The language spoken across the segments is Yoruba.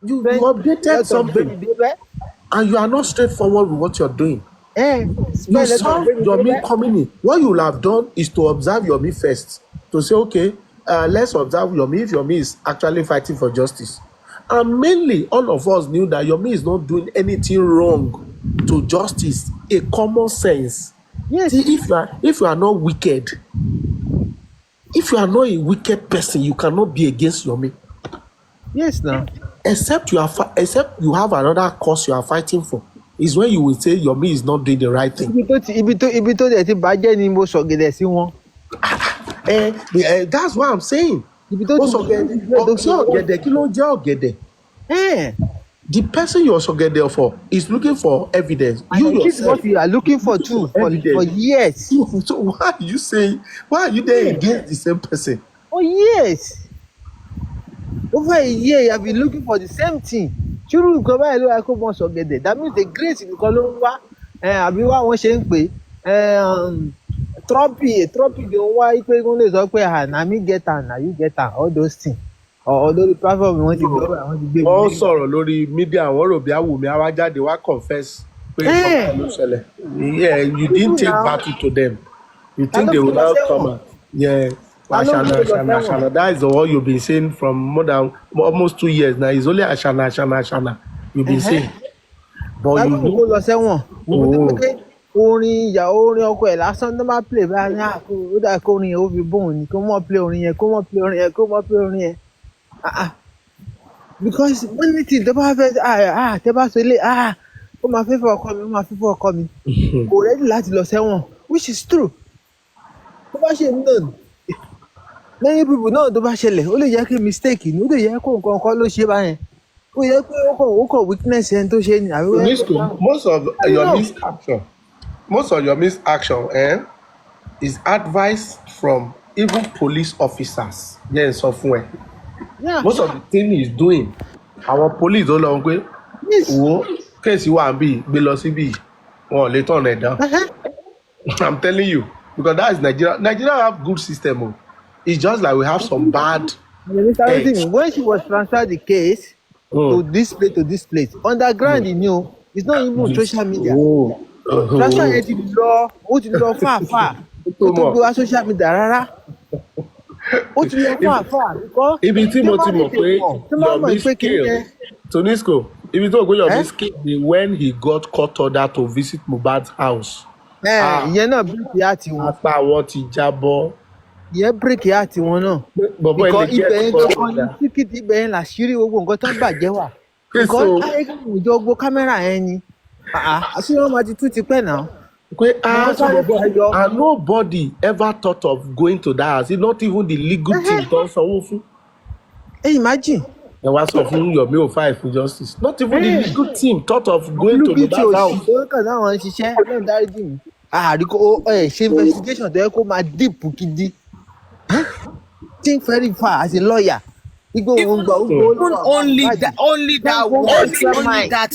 You updated something and you are not straightforward with what you're doing. You saw Yomi coming in. What you will have done is to observe Yomi first. To say, okay, let's observe Yomi if Yomi is actually fighting for justice. And mainly, all of us knew that Yomi is not doing anything wrong to justice. A common sense. Yes. See, if you are not wicked, if you are not a wicked person, you cannot be against Yomi. Yes, now. Except you have another cause you are fighting for. Is when you will say Yomi is not doing the right thing. Ibi tó dẹ̀ ti bàjẹ́ ni mo sọ̀gẹ̀dẹ̀ sí wọn. That's what I'm saying. Ibi tó ti ọ̀gẹ̀dẹ̀ kí ló jẹ́ ọ̀gẹ̀dẹ̀? The person you're sọ̀gẹ̀dẹ̀ for is looking for evidence. And you yourself, what you are looking for too for years. So why are you there against the same person? Oh yes. Over a year, you have been looking for the same thing. Ṣúrù nǹkan báyìí ló wá kó mọ sọ̀gẹ̀dẹ̀. That means the grace nìkan ló ń wá. Àbí wá wọ́n ṣe ń pè trophy ló ń wá pé wọ́n lè sọ pé na me get am na you get am all those things. Lórí platform wọ́n ti gbé àwọn ti gbé. Wọ́n sọ̀rọ̀ lórí mídíà wọ́n rò bí Awùmí á wá jáde wá confess pé nǹkan ló ṣẹlẹ̀. Yeah, you didn't take battle to them. You think they will now come out. Yeah. Ashana. That is what you've been saying from more than almost 2 years now. It's only Ashana. You've been saying. But you know. Lọ sẹ́wọ̀n. Orin ọkọ ẹ̀ lásán tó máa play báyìí ó dà kó orin yẹn ó fi bóun ni kó mọ̀ play orin yẹn. Because when ti tó bá fẹ́ tẹ́ bá sọ ilé ó máa fẹ́ fẹ́ ọkọ mi. Kò ready láti lọ sẹ́wọ̀n, which is true. Tó bá ṣe náà many people náà tó bá ṣẹlẹ̀ ó lè jẹ́ kí mistake ni ó lè jẹ́ kó nǹkan kan ló ṣe báyẹn ó yẹ pé ó kàn weakness ẹni tó ṣe ni. Most of your misaction is advice from even police officers. Yes, sọ fún ẹ. Most of the thing he's doing our police ó lọ pé wo kéèsì wà bí gbé lọ síbí wọn ò lè turn it down. I'm telling you because that is Nigeria. Nigeria have good system. It's just like we have some bad. When she was transferred the case to this place, underground, you know, it's not even social media. Transfer yẹn ti lọ far. Ó tó gbé wá social media rárá. Ó ti lọ far. Ibi tí mo ti mọ̀ pé Yomi scale Tonisco, ibi tó gbé Yomi scale ni when he got court order to visit Mohbad's house. Ìyẹn náà bí àti wọn. Apá wọn ti jábọ́. Ìyẹn bírèkì àti wọn náà. Because ibẹ̀ yẹn gbọ́dọ̀ ní síkìtì ibẹ̀ yẹn làṣírí gbogbo nǹkan tó ń bàjẹ́ wà. Because ayélujára ìjọ gbogbo kámẹ́rà yẹn ni. Àṣírí wọn máa ti tú ti pẹ́ náà. And nobody ever thought of going to that house. It's not even the legal team tó ń sanwó fún. Imagine. Ẹ wá sọ fún Yomi ò fight for justice. Not even the legal team thought of going to that house. Olùbí tí náà ṣiṣẹ́ náà dáríjì mi. Àríkó ṣe investigation tó yẹ kó máa deep gidi. Think very far as a lawyer. Even only that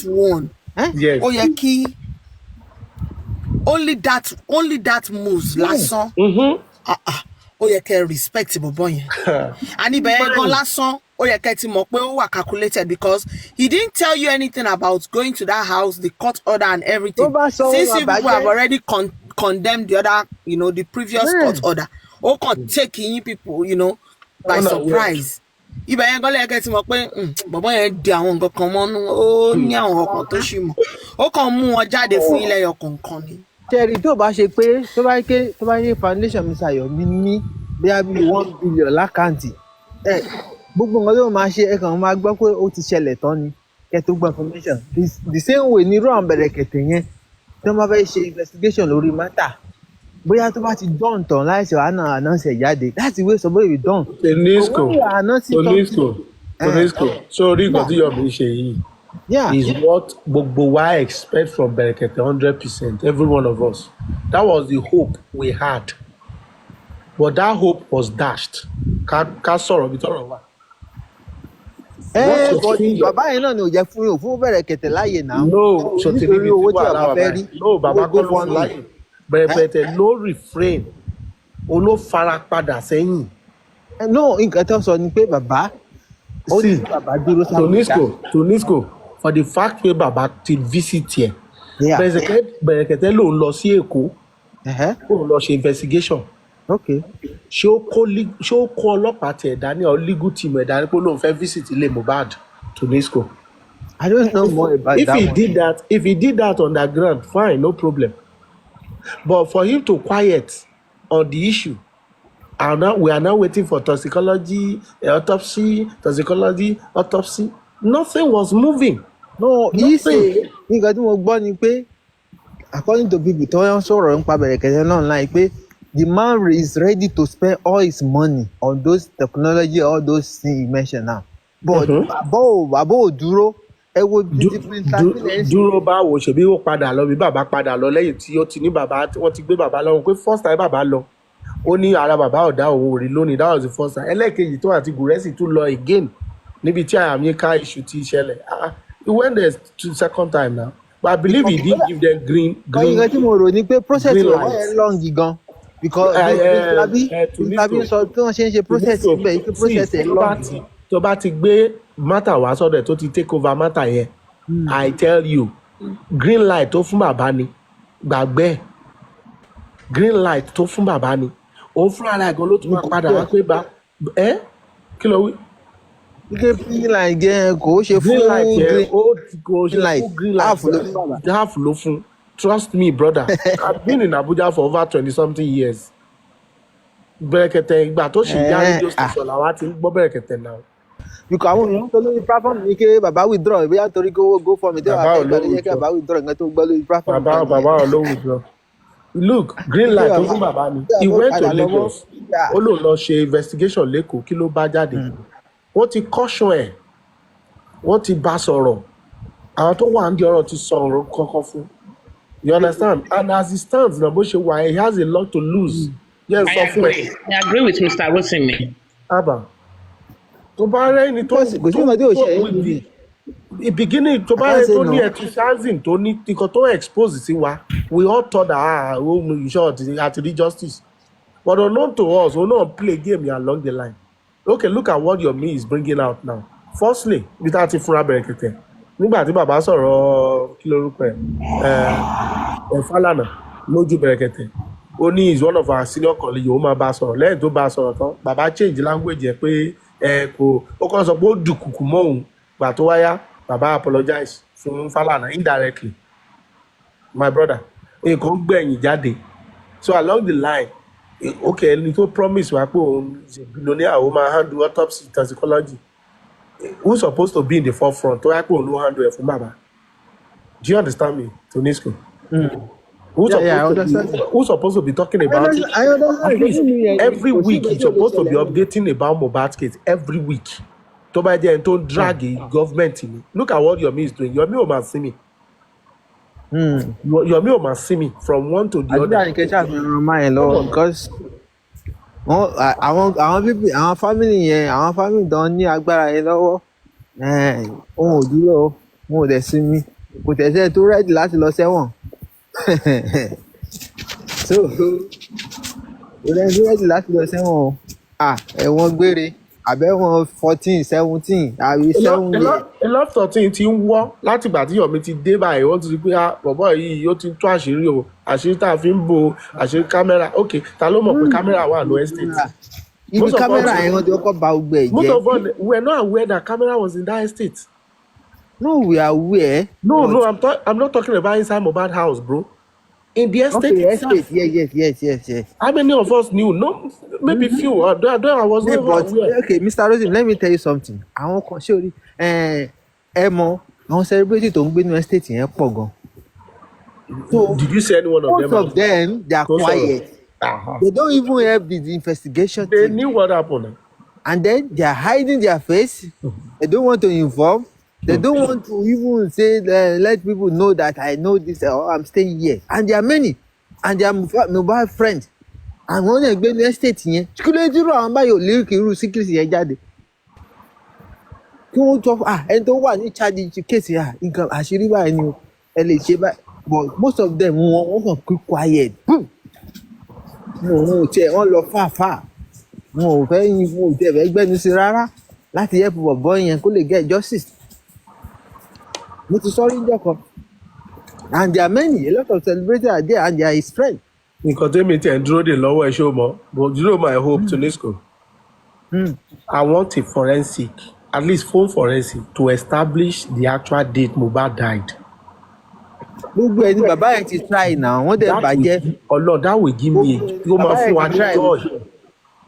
one. Yes. Ó yẹ kí only that moves lásán. Ó yẹ kẹ́ respect bọ̀bọ̀ yẹn. And ibẹ̀ yẹn gan lásán ó yẹ kẹ́ ti mọ̀ pé ó wà calculated because he didn't tell you anything about going to that house, the court order and everything. Since you people have already condemned the other, you know, the previous court order. Ó kàn take you people, you know, by surprise. Ibẹ̀ yẹn gan lẹ́yìn kẹ́ ti mọ̀ pé bọ̀bọ̀ yẹn di àwọn nǹkan kan mọ́nú ó ní àwọn ọkàn tó ṣì mọ̀. Ó kàn mú wọn jáde fún ilé ẹyọ kọ̀ọ̀kan ni. Tẹ̀rí tó bá ṣe pé tó bá ní foundation Mr. Yomi ní bí i 1 billion lákàntì gbogbo nǹkan tó máa ṣe ẹ̀kan máa gbọ́ pé ó ti ṣẹlẹ̀ tán ni kẹ́ tó gbọ́ information the same way ní irú àwọn bẹ̀rẹ̀kẹ̀tẹ̀ yẹn tí wọ́n bá fẹ́ ṣe investigation lórí matter bóyá tó bá ti dán tán láìsí wàhánà announce ẹ̀ jáde that's the way somebody will done. Tonisco sórí nǹkan tí Yomi ṣe yìí is what gbogbo wa expect from bẹ̀rẹ̀kẹ̀tẹ̀ 100%, every one of us. That was the hope we had, but that hope was dashed. Ká sọ̀rọ̀ bí tọ̀rọ̀ wà. Bàbá yẹn náà ni ò jẹ́ fún bẹ̀rẹ̀kẹ̀tẹ̀ láàyè náà. No ṣòtìbí bí tí wà lára báyìí. No bàbá kọ́ ló fún láàyè. Bẹ̀rẹ̀kẹ̀tẹ̀ ló refrain olófara padà sẹ́yìn. No nǹkan tó sọ ni pé bàbá ó ní see, kí bàbá dúró sábùjá. Tonisco, for the fact pé bàbá ti visit here, Yeah. Bẹ̀rẹ̀kẹ̀tẹ̀ lòun lọ sí Èkó, òun lọ ṣe investigation. Okay. Ṣé ó kó ọlọ́pàá tiẹ̀ dání or legal team ẹ̀ dání pé lòun fẹ́ visit ilé Mohbad, Tonisco? I don't know more about If that he one. did that underground, fine, no problem. But for him to quiet on the issue, and now we are now waiting for toxicology, autopsy. Nothing was moving. No, he say Nothing. nǹkan tí mo gbọ́ ni pé according to people tó ń sọ̀rọ̀ nípa Bẹ̀rẹ̀kẹ̀tẹ̀ náà online pé the man is ready to spend all his money on those technology, all those things you mention now. But bàbá ò dúró. Ẹ wo Dúró báwo ṣebí ó padà lọ bí bàbá padà lọ lẹ́yìn tí ó ti ní bàbá wọ́n ti gbé bàbá lọ́wọ́ pé first time bàbá lọ ó ní ara bàbá ọ̀dà òun ò rí lónìí, that was the first time. Ẹlẹ́ẹ̀kejì tó àti Gùrẹ́sì tún lọ again níbi tí Àyàmíká iṣu ti ṣẹlẹ̀. He went there to second time now, but I believe he did give them green. Nǹkan tí mo rò ni pé process rẹ̀ wọ́n yẹn long gan because tàbí sọ tí wọ́n ṣe ń ṣe process níbẹ̀ yìí pé process ẹ̀ long. Tó bá ti gbé matter wá sọ́dọ̀ tó ti take over matter yẹn, I tell you, green light tó fún bàbá ni gbàgbẹ́, green light tó fún bàbá ni òun fúnra rẹ̀ gan ló tún máa padà wá pé kí ló wí. Ike green light yẹn kò ṣe fún green light yẹn half ló fún. Trust me, brother. I've been in Abuja for over 20-something years. Bẹ̀rẹ̀kẹ̀tẹ̀ ìgbà tó ṣì yá radio station làwa ti ń gbọ́ Bẹ̀rẹ̀kẹ̀tẹ̀ náà. Because àwọn èèyàn tó lórí platform ní kí bàbá withdraw bóyá torí go for me tí wàá fẹ́ gbọ́dọ̀ yẹ kí bàbá withdraw nǹkan tó gbọ́ lórí platform. Bàbá ò ló withdraw. Look, green light tó fún bàbá ni. He went to Lagos. Ó lò lọ ṣe investigation lẹ́kọ̀ọ́, kí ló bá jáde. Wọ́n ti caution ẹ̀, wọ́n ti bá sọ̀rọ̀, àwọn tó wà ní ọ̀rọ̀ ti sọ̀rọ̀ kankan fún. You understand? And as he stands na bó ṣe wà, he has a lot to lose. I agree with Mr. Rotimi. Abba, tó bá rẹ́ ni tó beginning tó bá rẹ́ tó ní enthusiasm tó ní nǹkan tó expose sí wa, we all thought that you short àti rí justice. But unknown to us, we no play game along the line. Okay, look at what your me is bringing out now. Firstly, bí tá a ti fúnra Bẹ̀rẹ̀kẹ̀tẹ̀ nígbà tí bàbá sọ̀rọ̀ kí lorúkọ ẹ̀ Fálànà lójú Bẹ̀rẹ̀kẹ̀tẹ̀, ó ní is one of our senior colleagues, ó máa bá a sọ̀rọ̀, lẹ́yìn tó bá a sọ̀rọ̀ tán bàbá change language ẹ̀ pé kò ó kàn sọ pé ó dùkùkù mọ́ òun, gbà tó wáyá bàbá apologize fún Fálànà indirectly. My brother, nǹkan gbẹ̀yìn jáde, so along the line, okay, ẹni tó promise wa pé òun ṣe billionaire, ó máa handle autopsy toxicology, who's supposed to be in the forefront tó yá pé òun ló handle ẹ̀ fún bàbá? Do you understand me, Tonisco? Who's supposed to be talking about it? At least every week he's supposed to be updating about Mohbad's case every week. Tó bá jẹ́ ẹni tó ń drag government ni. Look at what Yomi is doing. Yomi ò máa sí mi. Yomi ò máa sí mi from one to the other. Àdúrà ní kẹ́sà fi ràn máa yẹn lọ́wọ́ because àwọn family yẹn, àwọn family tó ní agbára yẹn lọ́wọ́, òun ò dúró, òun ò dẹ̀ sí mi, kò tẹ̀sẹ̀ tó rẹ́dì láti lọ sẹ́wọ̀n. So ìrẹsì rẹ́dì láti lọ sẹ́wọ̀n ẹ̀wọ̀n gbére àbẹ̀wọ̀n 14, 17 àbí 7 years. A lot of things ti ń wọ́ láti ìgbà tí Yomi ti dé báyìí, wọ́n ti rí pé bọ̀bọ̀ yìí ó ti ń tú àṣírí o, àṣírí tá a fi ń bo àṣírí kámẹ́rà. Ok, ta ló mọ̀ pé kámẹ́rà wà ní estate? Ibi kámẹ́rà yẹn wọ́n ti kọ́kọ́ ba gbogbo ẹ̀ jẹ́. Most of us were not aware that camera was in that estate. No, we are aware. No, I'm not talking about inside Mohbad house, bro. In the estate itself. Yes. How many of us knew? No, maybe few. I was not aware. Okay, Mr. Rosin, let me tell you something. Àwọn kan ṣé orí ẹ mọ àwọn celebrity tó ń gbé ní estate yẹn pọ̀ gan. So did you see any one of them? Most of them, they are quiet. They don't even help the investigation. They knew what happened. And then they are hiding their face. They don't want to inform. They don't want to even say, let people know that I know this or I'm staying here. And there are many. And they are mobile friends. And wọ́n lè gbé ní estate yẹn. Kí ló dúró àwọn báyọ̀ lyric irú secret yẹn jáde? Kí wọ́n tọ́ ẹni tó wà ní charge case nǹkan àṣírí báyìí ni ẹ lè ṣe báyìí. But most of them wọ́n kàn keep quiet. Wọ́n ò tiẹ̀ wọ́n lọ fà. Wọn ò fẹ́ gbẹ́nu sí rárá. láti help bọ̀bọ́ yẹn kó lè get justice. Mo ti sọ rí níjọ́ kan. And there are many, a lot of celebrities are there and they are his friends. nǹkan tẹ́mi tẹ̀ ń dúró dè lọ́wọ́ ẹ̀ ṣó mọ́, but you know my hope to Nisco. I want a forensic, at least phone forensic, to establish the actual date Mohbad died. Gbogbo ẹni bàbá yẹn ti try now, wọ́n dẹ̀ bàjẹ́. That will give me ó máa fún wa ní joy.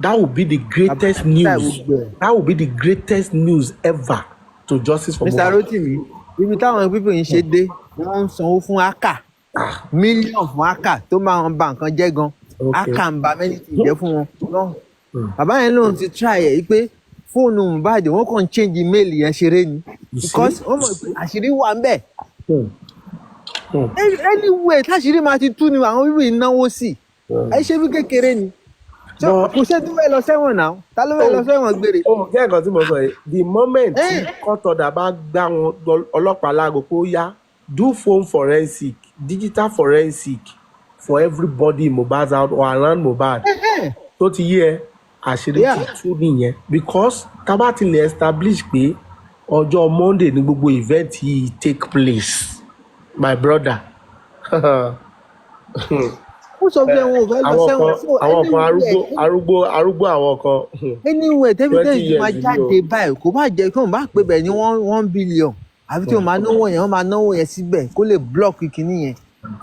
That will be the greatest news. That will be the greatest news ever to justice for Mr. Mohbad. Rotimi, ibi táwọn pípọ̀ yìí ṣe dé, wọ́n ń sanwó fún aka. Mílíọ̀nù fún aka tó máa ń ba nǹkan jẹ́ gan. Aka ń ba many things jẹ́ fún wọn. Bàbá yẹn lòun ti try ẹ̀ pé fóònù Mohbad wọ́n kàn change email yẹn ṣeré ni. Because wọ́n mọ̀ pé àṣírí wà ń bẹ̀. Anyway táṣírí máa ti tú ni àwọn bíbí ìnáwó sí. Ẹ ṣe bí kékeré ni. Kò ṣe tó fẹ́ lọ sẹ́wọ̀n náà, ta ló fẹ́ lọ sẹ́wọ̀n gbére. Jẹ́ nǹkan tí mo sọ yìí, the moment tí kọ́tọ̀dà bá gbá wọn ọlọ́pàá láago pé ó yá, do phone forensic, digital forensic for everybody in Mohbad's house or around Mohbad. Tó ti yé ẹ, àṣírí ti tú nìyẹn. Because tá bá ti lè establish pé ọjọ́ Monday ni gbogbo event yìí take place, my brother. Ó sọ pé àwọn ò fẹ́ lọ sẹ́wọ̀n. Àwọn kan arúgbó àwọn kan. Anyway tẹ́bítẹ́sì máa jáde báyìí kò bá jẹ́ kí wọ́n bá pè bẹ̀ ní 1 billion àfi tí wọ́n máa náwó yẹn wọ́n máa náwó yẹn síbẹ̀ kó lè block kìíní yẹn.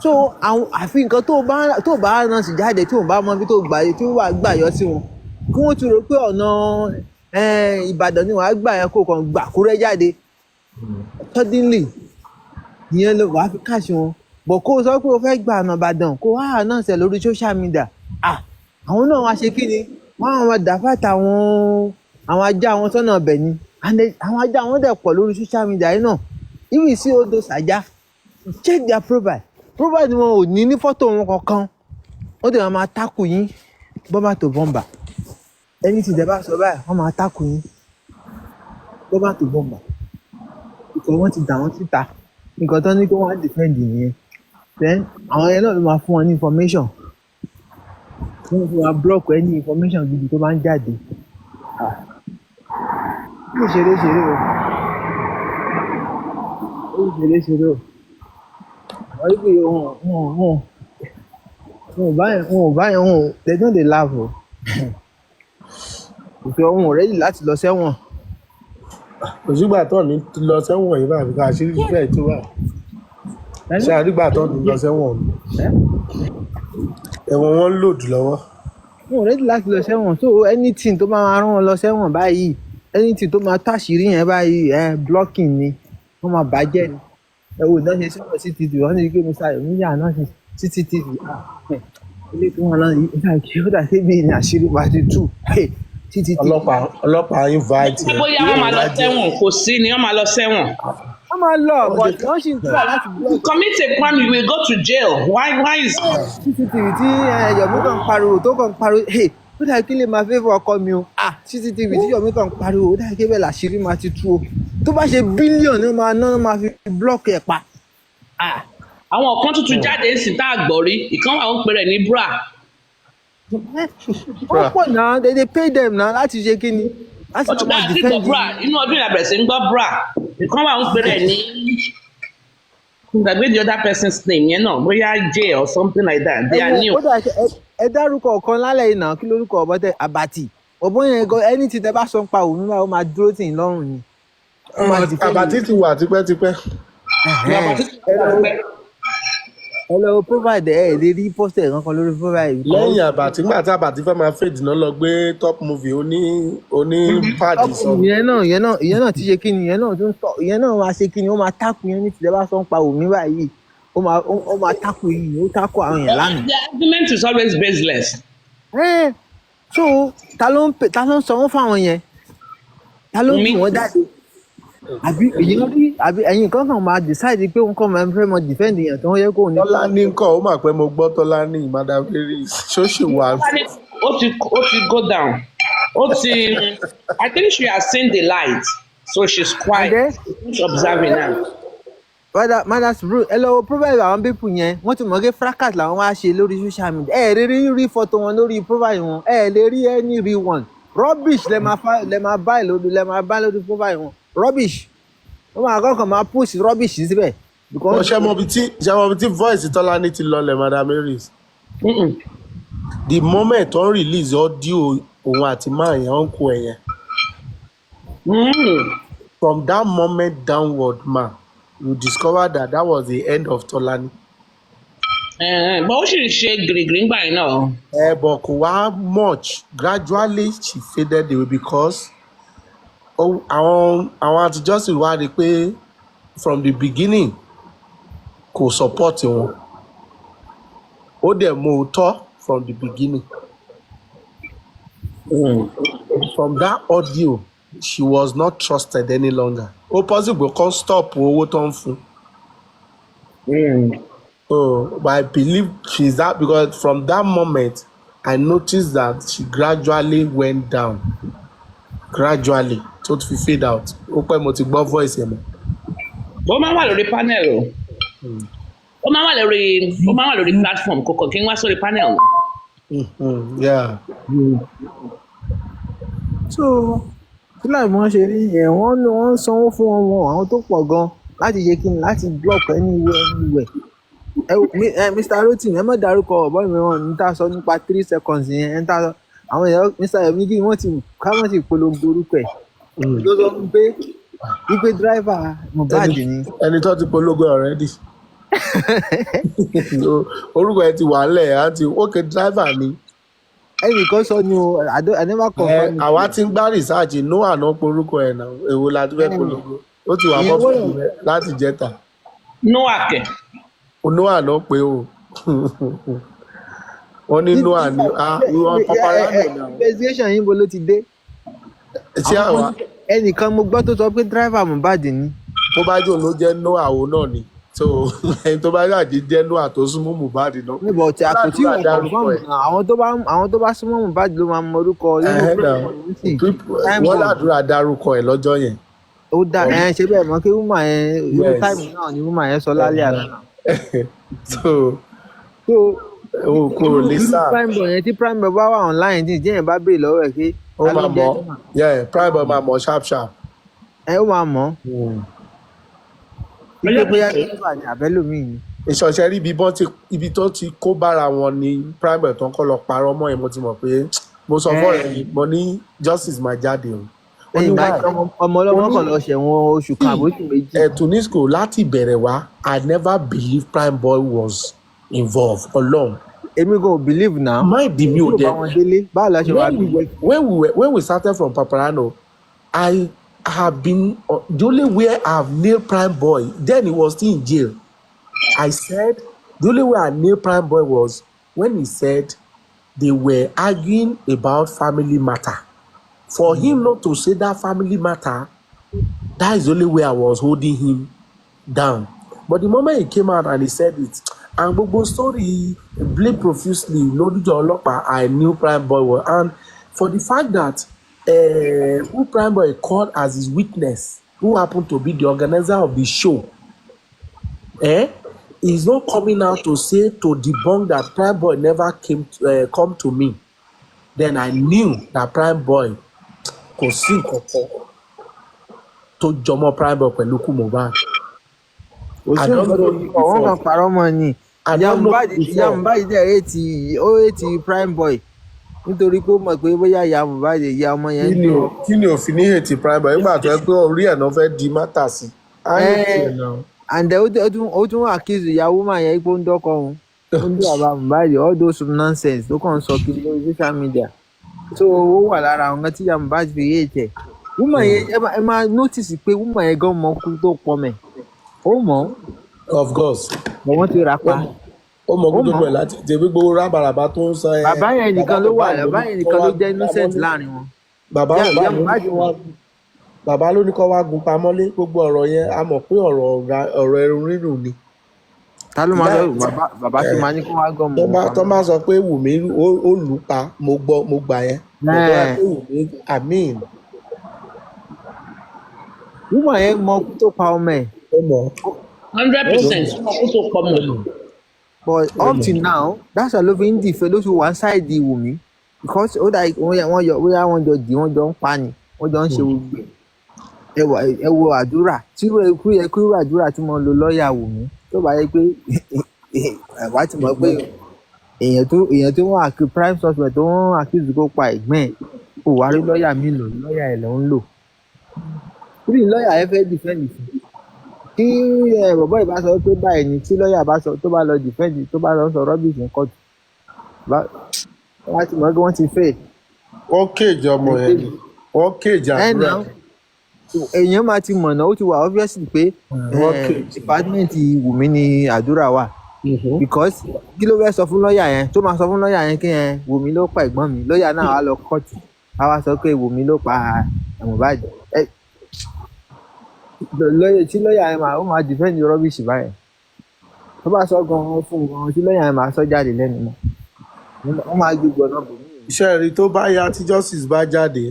So àfi nǹkan tó bá rán sí jáde tí wọ́n bá mọ bí tó gbà tí wọ́n gbà yọ sí wọn kí wọ́n ti rò pé ọ̀nà Ìbàdàn ni wọ́n á gbà yẹn kó kàn gbà kúrẹ́ jáde. Suddenly ìyẹn ló wàá fi káàṣì wọn. Bọ̀ kó o sọ pé o fẹ́ gba ọ̀nà Ìbàdàn kó wá náà ṣe lórí social media. Àwọn náà wá ṣe kí ni wọ́n á máa dàfàtà àwọn ajá wọn sọ́nà ọbẹ̀ ni àwọn ajá wọn dẹ̀ pọ̀ lórí social media yìí náà. If you see all those ajá check their profile ni wọn ò ní fọ́tò wọn kankan wọ́n dẹ̀ máa tákù yín bọ́mbà tó bọ́mbà ẹni tí ìjọba sọ báyìí wọ́n máa tákù yín bọ́mbà tó bọ́mbà ìkọ̀ wọ́n ti dà wọ́n síta nǹkan tó ní kí wọ́n á defend nìyẹn. Then àwọn yẹn náà ló máa fún wọn ní information wọ́n fún wa block any information gidi tó bá ń jáde. Ó ṣeré o wọ́n yí pé wọn ò báyẹn they don't dey laugh o ìfẹ́ wọn ò ready láti lọ sẹ́wọ̀n. Kò sígbà tó ní lọ sẹ́wọ̀n yìí báyìí ká àṣírí fífẹ́ tó wà. Ṣé àdúgbà tó ní lọ sẹ́wọ̀n mi? Ẹ̀wọ̀n wọn lòdù lọ́wọ́. Wọn ò ready láti lọ sẹ́wọ̀n so anything tó máa rán wọn lọ sẹ́wọ̀n báyìí anything tó máa táṣìírí yẹn báyìí blocking ni wọ́n máa bàjẹ́ ni. Ẹ wò náà ṣe sọ̀rọ̀ CCTV wọ́n ní kí Mr. Yomiya náà ṣe CCTV ilé tí wọ́n náà yìí ó dà sí bí ní àṣírí máa ti tú. Ọlọ́pàá invite ẹ. Bóyá wọ́n máa lọ sẹ́wọ̀n kò sí ni wọ́n máa lọ sẹ́wọ̀n. Wọ́n máa lọ but wọ́n sì ń tura láti block. Commit a crime you will go to jail. Why is. CCTV tí Yomi kan pariwo tó kàn pariwo ó dà kí lè máa favour ọkọ mi o CCTV tí Yomi kan pariwo ó dà kí bẹ́ẹ̀ làṣírí máa ti tú o tó bá ṣe bílíọ̀nù ní máa fi block ẹ̀ pa. Àwọn kan tuntun jáde ń sìn tá a gbọ́ rí ìkan wà ó ń pè rẹ̀ ní bra. Wọ́n pọ̀ náà they pay them náà láti ṣe kí ni láti Ọtún bá ti gbọ́ bra inú ọdún ìlàbẹ̀rẹ̀ sí ń gbọ́ bra ìkan wà ó ń pè rẹ̀ ní gbàgbé the other person's name yẹn náà bóyá J or something like that they are new. Ẹ dárúkọ ọ̀kan lálẹ́ yìí náà kí lórúkọ ọ̀bọ tẹ Àbàtì ọ̀bọ yẹn gan ẹni tí tẹ bá sọ ń pa òun nígbà ó máa dúró tì í lọ́rùn ni. Àbàtì ti wà tipẹ́tipẹ́. Ẹ lọ provide ẹ lè rí poster kankan lórí profile. Lẹ́yìn Àbàtì nígbà tí Àbàtì fẹ́ máa fèdì náà lọ gbé top movie oní páàdì sọ. ìyẹn náà ti ṣe kí ni ìyẹn náà tún sọ ìyẹn náà máa ṣe kí ni ó máa tákù yẹn ní tìjẹ́ bá sọ ń pa òmí báyìí ó máa tákù yìí ó tákù àwọn yẹn lánàá. The argument is always baseless. So ta ló ń sanwó fáwọn yẹn ta ló ń fi wọn jáde àbí ẹ̀yin kan máa decide pé òun kàn máa fẹ́ mọ defend yẹn tó ń yẹ kó ní. Tọ́lá ní nǹkan ó mà pẹ́ mo gbọ́ Tọ́lá ní Madam Ferris ṣóṣì wà. Ó ti go down I think she has seen the light so she's quiet she's observing now. Madam Sibru ẹ lọ profile àwọn people yẹn wọ́n ti mọ̀ pé fracas làwọn wá ṣe lórí social media ẹ lè rí fọ́tò wọn lórí profile wọn ẹ lè rí any real one rubbish lẹ máa bá lórí profile wọn rubbish wọ́n máa kọ́kọ́ máa post rubbish síbẹ̀. ṣé mo bi tí voice Tọ́lání ti lọlẹ̀ Madam Aries. The moment tó ń release audio òun àti máa yẹn ń kó ẹ̀yẹn. From that moment downward ma you discover that was the end of Tọ́lání. But ó sì ń ṣe gírígírí ńgbà yẹn náà. But kò wá much gradually she faded away because àwọn àtijọ́ sì wá rí pé from the beginning kò support wọn ó dẹ̀ mú òótọ́ from the beginning. From that audio she was not trusted any longer. Ó possible kan stop owó tó ń fún. So but I believe she's that because from that moment I noticed that she gradually went down. Gradually tó fi fade out. Ó pẹ́ mo ti gbọ́ voice yẹn mọ́. Ó máa ń wà lórí panel o. Ó máa ń wà lórí platform kòkò kí n wá sórí panel. Yeah. So tí láì mọ́ ṣe rí yẹn wọ́n ń sanwó fún wọn àwọn tó pọ̀ gan láti ṣe kí ni láti block anywhere. Mr. Rotimi ẹ má dárúkọ ọ̀bọ mi wọn ní tá a sọ nípa 3 seconds yẹn ẹ ń tá a sọ àwọn èèyàn Mr. Yomi kí wọ́n ti polongo orúkọ ẹ̀ ló sọ pé wípé driver Mohbad ni. Ẹni tó ti polongo already. Orúkọ ẹ ti wà lẹ̀ àti okay driver ni. Ẹnìkan sọ ni o I never confirm. Àwa ti ń gbá research Noah náà porúkọ ẹ̀ náà èwo la ti fẹ́ polongo ó ti wà fọ́fọ́ rẹ̀ láti jẹ́ta. Noah kẹ̀. Noah náà pé o wọ́n ní Noah ni wọ́n paparazzi náà. Investigation yín bo ló ti dé. Ṣé àwa. Ẹnìkan mo gbọ́ tó sọ pé driver Mohbad ni. Bó bá jò ló jẹ́ Noah òun náà ni so ẹni tó bá yàjí jẹ́ Noah tó súnmọ́ Mohbad náà. níbo tí a kò tí ì confirm àwọn tó bá súnmọ́ Mohbad ló máa mọ orúkọ wọ́n ládùúrà dárúkọ ẹ̀ lọ́jọ́ yẹn. Ó dá ṣe bẹ́ẹ̀ mọ́ kí wúmà yẹn irú táìmù náà ni wúmà yẹn sọ lálẹ́ àná. so kò lè sá. prime boy yẹn tí prime boy bá wà online tí ìjẹ́ yẹn bá béèrè lọ́wọ́ ẹ̀ pé. ó máa mọ̀ prime boy máa mọ̀ sharp. Ó máa mọ̀. Ilé bóyá nígbà ní àbẹ́lòmíì ni. Ìṣọ̀ṣẹ́ rí ibi tó ti kó bára wọn ni prime boy tó ń kọ́ lọ parọ́ mọ́ ẹ̀ mo ti mọ̀ pé mo sọ fún ọ̀rẹ́ mo ní justice máa jáde o. Ọmọ ọlọ́mọ kan lọ ṣẹ̀wọ̀n oṣù kan àbóṣù méjì. Tunisco láti ìbẹ̀rẹ̀ wá I never believed prime boy was involved alone. Èmi kò believe now. Mind mi ò dé. Báwo la ṣe wá bí. When we started from Paparano, I have been the only way I have nailed prime boy. Then he was still in jail. I said the only way I nailed prime boy was when he said they were arguing about family matter. For him not to say that family matter, that is the only way I was holding him down. But the moment he came out and he said it, and gbogbo story blame profusely lójújọ ọlọ́pàá I knew prime boy was, and for the fact that who prime boy called as his witness, who happened to be the organizer of the show, is not coming out to say to debunk that prime boy never come to me, then I knew that prime boy kò sí nǹkan tó jọmọ́ prime boy pẹ̀lú kú Mohbad. Wọ́n kàn parọ́ mọ́ ni. Ìyá Mohbad dẹ̀ ètì prime boy nítorí pé ó mọ̀ pé bóyá ìyá Mohbad ìyá ọmọ yẹn. Kí ni òfin ní ètì prime boy nígbà tó yẹ pé orí ẹ̀ náà fẹ́ di mátà sí. And ó tún accuse ìyàwó máa yẹn pé ó ń dọ́kọ̀ òun ó ń dí àbá Mohbad all those nonsense ló kàn ń sọ kiri lórí social media. So ó wà lára àwọn tí ìyá Mohbad fi yé ètè. Woman yẹn ẹ máa notice pé woman yẹn gan mọ kú tó pọ̀ mẹ́. Ó mọ̀. Of course. But wọ́n ti rà pa. Ó mọ̀ kó tó pẹ̀ láti jẹ́ gbogbo rábàràbà tó ń sọ ẹ́. Bàbá yẹn nìkan ló wà bàbá yẹn nìkan ló jẹ́ innocent láàrin wọn. Bàbá ló ní kó wá gun pamọ́lé gbogbo ọ̀rọ̀ yẹn a mọ̀ pé ọ̀rọ̀ ẹrù rírùn ni. Ta ló máa sọ bàbá tí máa ní kó wá gan mọ́. Tó máa sọ pé Wùmí ó lù ú pa mo gbà yẹn. Wùmí àmín. Woman yẹn mọ kú tó pa ọmọ ẹ̀. Ó mọ̀. 100% kú tó pa ọmọ ẹ̀. But up till now, that's why ló fi ń dìfẹ́ ló fi wá ṣáìdì Wùmí. because ó dà wọ́n jọ dì wọ́n jọ ń pa ni wọ́n jọ ń ṣe gbogbo ẹ wo àdúrà tí ikú yẹ kí irú àdúrà tí mo lo lọ́ọ̀yà wò mí tó bá yẹ pé wá ti mọ̀ pé èèyàn tó wọ́n prime suspect tó wọ́n accuse kó pa ẹ̀gbọ́n ẹ̀ kò wá rí lọ́ọ̀yà mi lò lọ́ọ̀yà ẹ̀ ló ń lò kúrì lọ́ọ̀yà ẹ fẹ́ defend fún tí bọ̀bọ́ ìbá sọ pé báyìí ni tí lọ́ọ̀yà bá sọ tó bá lọ defend tó bá lọ sọ rubbish ní court wọ́n ti mọ̀ pé wọ́n ti fail. wọ́n kéèjì ọmọ yẹn ni wọ́n kéèjì àbúrò ẹ̀. èèyàn máa ti mọ̀nà ó ti wà obviously pé department Wùmí ni àdúrà wà because kí ló fẹ́ sọ fún lọ́ọ̀yà yẹn tó máa sọ fún lọ́ọ̀yà yẹn kí Wùmí ló pa ẹ̀gbọ́n mi lọ́ọ̀yà náà wá lọ kóòtù á wá sọ pé Wùmí ló pa Mohbad tí lọ́ọ̀yà yẹn ó máa defend rubbish báyẹn tó bá sọ gan-an fún gan-an tí lọ́ọ̀yà yẹn máa sọ jáde lẹ́nu mọ́ wọ́n máa gbé gbọ́dọ̀ bò mí. iṣẹ́ rí tó bá yá tí justice bá jáde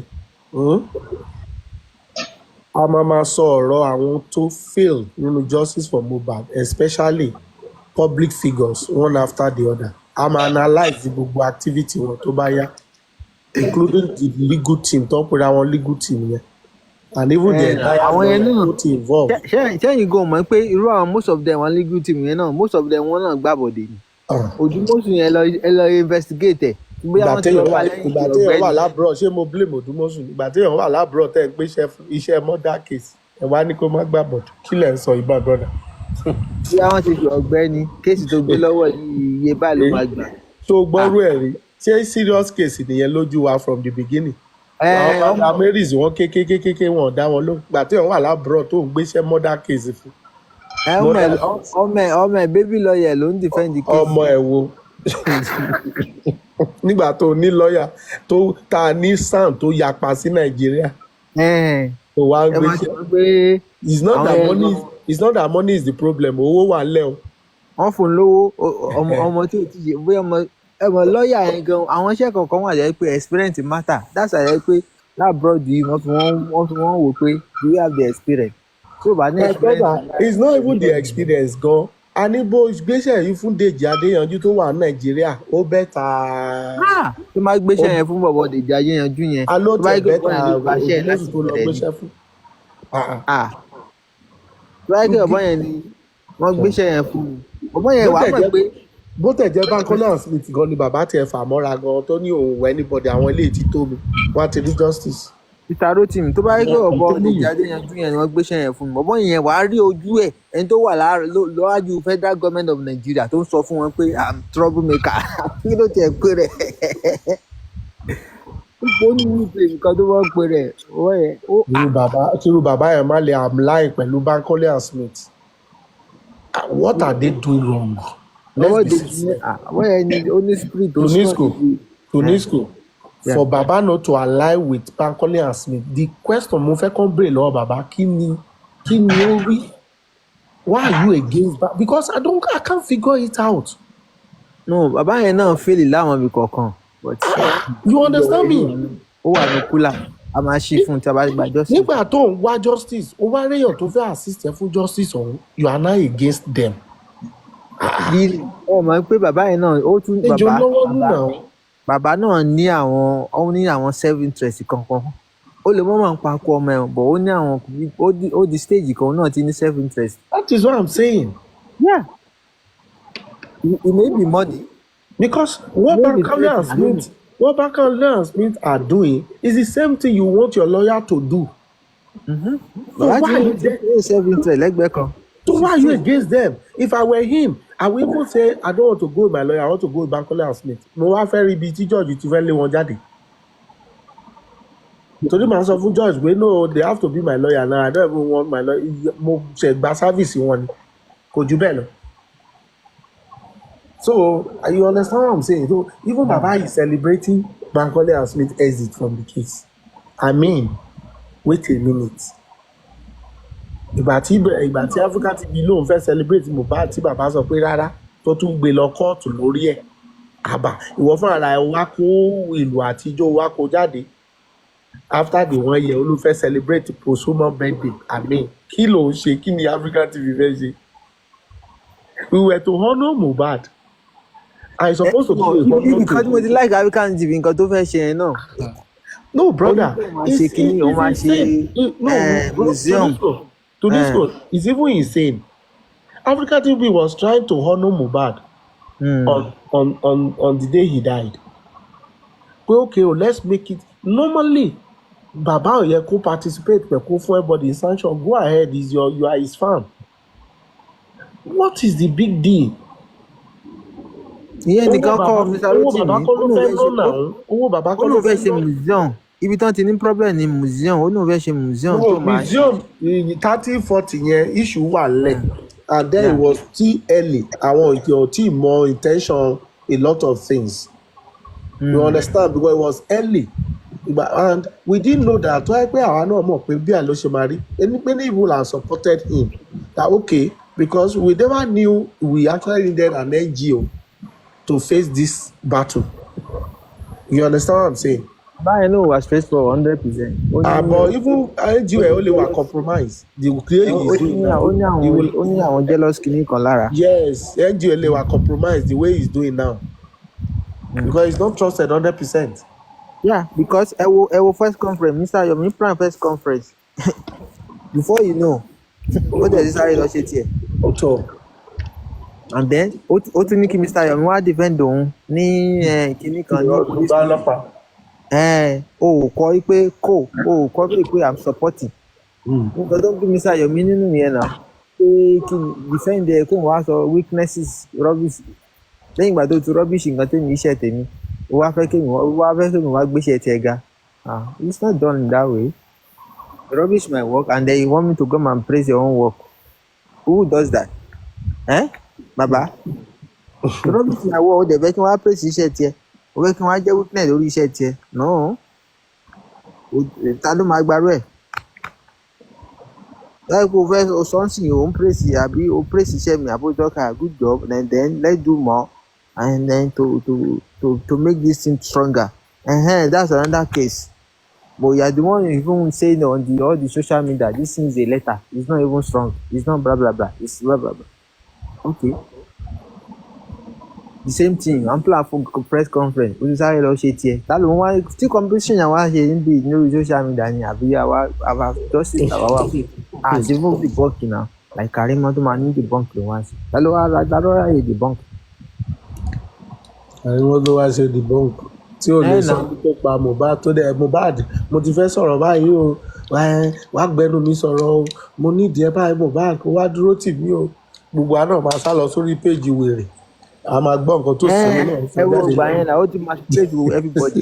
a máa sọ ọ̀rọ̀ àwọn tó fail nínú justice for Mohbad especially public figures one after the other a máa analyse gbogbo activity wọn tó bá yá including the legal team tó ń pera wọn legal team yẹn and even the entire community involved. ṣẹ́yìn gan mọ̀ pé irú àwọn most of them wọn legal team yẹn náà most of them wọn náà gbàbọ̀dé ni Odùmọ̀ṣù yẹn ẹ lọ investigate ẹ̀. ìgbà téèyàn wà lábúrò ṣé mo blame Odùmọ̀ṣù ìgbà téèyàn wà lábúrò tẹ́ ń gbé iṣẹ́ murder case ẹ̀ wá ní kó má gbà bọ̀dù kí lẹ̀ ń sọ ìbá brother. bí àwọn ti fi ọ̀gbẹ́ni kéèsì tó gbé lọ́wọ́ iye báyìí ló máa gbà. tó gbọ́rú ẹ̀ rí ṣé serious case nìyẹn lójú wa from the beginning. àwọn bàbá marys wọn kékékékéké wọn dá wọn ló gbà téèyàn wà lábúrò tó ń gbéṣẹ́ murder case fún. ọmọ ẹ baby lawyer ló ń defend the case. ọmọ ẹ wo nígbà tó ní lọ́ọ̀yà tó ta ní sàn tó yapa sí Nàìjíríà tó wá ń gbéṣẹ́ it's not that money is the problem owó wà ńlẹ̀ o. wọ́n fún un lówó ọmọ tí ò ti yẹ bóyá ọmọ lọ́ọ̀yà yẹn gan àwọn iṣẹ́ kọ̀ọ̀kan wà jẹ́ pé experience matter that's why jẹ́ pé láàbùrọ̀dù yìí wọ́n fi wọ́n wò pé do you have the experience tí ò bá ní experience. it's not even the experience gan àníbó gbéṣẹ́ yìí fún Dèjì Adéyanjú tó wà ní Nàìjíríà ó bẹ́ta. tó máa gbéṣẹ́ yẹn fún bọ̀bọ̀ Dèjì Adéyanjú yẹn tó bá bẹ́ta Odùmọ̀ṣù tó lọ gbéṣẹ́ fún. tó bá gbé ọ̀bọ̀n yẹn ni wọ́n gbéṣẹ́ yẹn fún ọ̀bọ̀n yẹn wàá mọ̀ pé. bó tẹ̀ jẹ́ Bankole Smith gan ni bàbá tiẹ̀ fà mọ́ra gan tó ní òun wẹ̀ anybody àwọn ilé tí tó mi wọ́n ti rí justice. Peter Rotimi tó bá rí pé ọ̀bọ̀n Dèjì Adéyanjú yẹn ni wọ́n gbéṣẹ́ yẹn fún mi ọ̀bọ̀n yẹn wàá rí ojú ẹ̀ ẹni tó wà lọ́wájú Federal Government of Nigeria tó ń sọ fún wọn pé I'm troublemaker kí ló tiẹ̀ pé rẹ̀ ó ní wípé nǹkan tó wọ́n pé rẹ̀ ọwọ́ yẹn. irú bàbá yẹn má lè am line pẹ̀lú Bankole Smith what are they doing wrong? Àwọn yẹn ni ó ní spirit tó Tunisco for baba not to align with Bankole Smith the question mo fẹ́ kàn béèrè lọ́wọ́ bàbá kí ni ó rí why are you against that because I can't figure it out. no bàbá yẹn náà fèlè láwọn ibi kọ̀ọ̀kan but you understand me. ó wà ní kúlà a máa ṣí fún tí a bá gba justice. nígbà tó ń wá justice ó wá réyàn tó fẹ́ assist ẹ fún justice ọ̀hún you are now against them. ẹ mọ̀ pé bàbá yẹn náà ó tún bàbá náà ní àwọn self interest kankan ó lè mọ̀ máa ń pakú ọmọ ẹ̀ bọ̀ ó ní àwọn ó di stage kan náà ti ní self interest. that is what I'm saying. yeah it may be money. because what Bankole and Smith are doing is the same thing you want your lawyer to do. So why are you self-interest lẹ́gbẹ̀ẹ́ kan? So why are you against them? If I were him, I would even say I don't want to go with my lawyer, I want to go with Bankole and Smith. Mo wá fẹ́ rí ibi tí George ti fẹ́ lé wọn jáde. Torí màá sọ fún George pé no they have to be my lawyer now I don't even want my lawyer. Mo ṣe gba service wọn ni kò jù bẹ́ẹ̀ lọ. So you understand what I'm saying? So even Baba is celebrating Bankole and Smith exit from the case. I mean, wait a minute. Ìgbà tí Africa TV lóun fẹ́ celebrate Mohbad tí bàbá sọ pé rárá tó tún gbé lọ kóòtù lórí ẹ̀. Àbá ìwọ fúnra rẹ̀ wá kó ìlú àtijọ́ wá kó jáde. After the 1 year, olú fẹ́ celebrate post-human birthday. I mean, kí ló ń ṣe kí ni Africa TV fẹ́ ṣe? We were to honour Mohbad. I supposed to give a ibi governor kan tí mo ti to. like African TV nǹkan tó fẹ́ ṣe yẹn náà. No, Ó ní brother, kó máa ṣe kinní, ó it's máa ṣe insane. No, bro, museum. To this one, it's even insane. Africa TV was trying to honor Mohbad on the day he died. But okay, let's make it normally. Baba ò yẹ kó participate pẹ̀ kó fún everybody in sanction. Go ahead, you are his fan. What is the big deal? Ìyẹn nìkan kọ́ Mr. Rotimi, owó bàbá kọ́ ó ló lóun fẹ́ ṣe fẹ́ lọ. museum. Ibi tán ti ní problem ni museum, ó lóun fẹ́ ṣe museum tó máa ṣe. Museum 30-40 yẹn issue wà lẹ̀, and then it was still early. Àwọn ìjọ tí mọ intention a lot of things. You understand, because it was early. And we didn't know that. Tó yẹ pé àwa náà mọ̀ pé bí àlọ́ ṣe máa rí. Many people have supported him. That okay, because we never knew we actually needed an NGO to face this battle. You understand what I'm saying? Báyẹn náà wà straightforward 100%. But even NGO only were compromised. The way he's doing now. Ó ní àwọn jealous kìíní kan lára. Yes, NGO only were compromised the way he's doing now. Because he's not trusted 100%. Yeah, because ẹ wo first conference, Mr. Yomi plan first conference. Before you know, ó dẹ̀ ti sáré lọ ṣe tiẹ̀. Ọ̀tọ̀. And then ó tún ní kí Mr. Yomi wá defend òun ní kinní kan ní police. O ò kọ́ pé o ò kọ́ pé I'm supporting. Nǹkan tó ń bí Mr. Yomi nínú yẹn náà pé kí defend ẹ kó wá sọ weaknesses rubbish lẹ́yìn ìgbà tó ti rubbish nǹkan tèmi iṣẹ́ tèmi ó wá fẹ́ kémi wá gbéṣẹ́ tiẹ̀ ga. It's not done in that way. Rubbish my work and then you want me to come and praise your own work. Who does that? Baba? Rubbish my work ó dẹ̀ fẹ́ kí wọ́n á praise iṣẹ́ tiẹ̀ ó fẹ́ kí wọ́n á jẹ́ weakness lórí iṣẹ́ tiẹ̀. No. Ta ló máa gbarú ẹ̀? Like o fẹ́ something o praise àbí o praise iṣẹ́ mi àbí o talk good job and then let's do more and then to make this thing stronger. That's another case. But you are the one even saying on all the social media this thing is a letter. It's not even strong. It's not blah blah blah. It's blah blah blah. Okay. The same thing. I'm planning for press conference. O ti sáré lọ ṣe tiẹ̀. Ta ló ń wá tí competition yẹn wá ṣe níbi lórí social media ni àbí àwa justice àwa wà fún. Ṣe fún debunk náà. Like Karimo tó máa ní debunk ló wá sí. Ta ló ráyè debunk? Karimo ló wá ṣe debunk. Tí o lè sọ pé pa Mohbad tó dẹ̀ Mohbad mo ti fẹ́ sọ̀rọ̀ báyìí o wá gbẹnu mi sọ̀rọ̀ o mo nídìí ẹ báyìí Mohbad kó wá dúró tì mí o gbogbo àná máa sá lọ sórí péjì wèrè a máa gbọ́ nǹkan tó sọ nínú ẹ wo ìgbà yẹn náà ó ti máa play to everybody.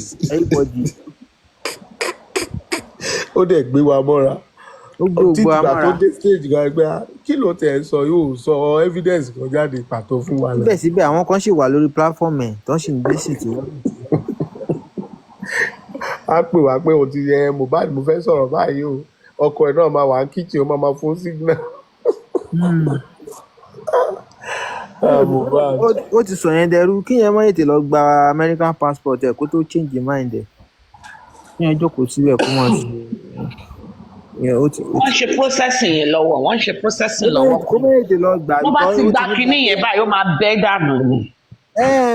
Ó dẹ̀ gbé wa mọ́ra títí gbà tó dé stage gan ẹgbẹ́ kí ló tẹ̀ ń sọ yóò sọ evidence kan jáde pàtó fún wa. Síbẹ̀síbẹ̀ àwọn kan ṣì wà lórí platform ẹ̀ tó ṣì ń gbé sí tiwọn. A pè wá pé o ti yẹ Mohbad mo fẹ́ sọ̀rọ̀ báyìí o ọkọ ẹ̀ náà máa wà ní kitchen ó máa fún signal. Ó ti sọ yẹn dẹrú kí yẹn má ètè lọ gba American passport ẹ̀ kó tó change mind ẹ̀ kí yẹn jókòó síbẹ̀ kó mọ̀ sí wọ́n ṣe processing yẹn lọ́wọ́ kó má ètè lọ gbà. wọ́n bá ti gba kinní yẹn báyìí ó máa bẹ́ dànù ni.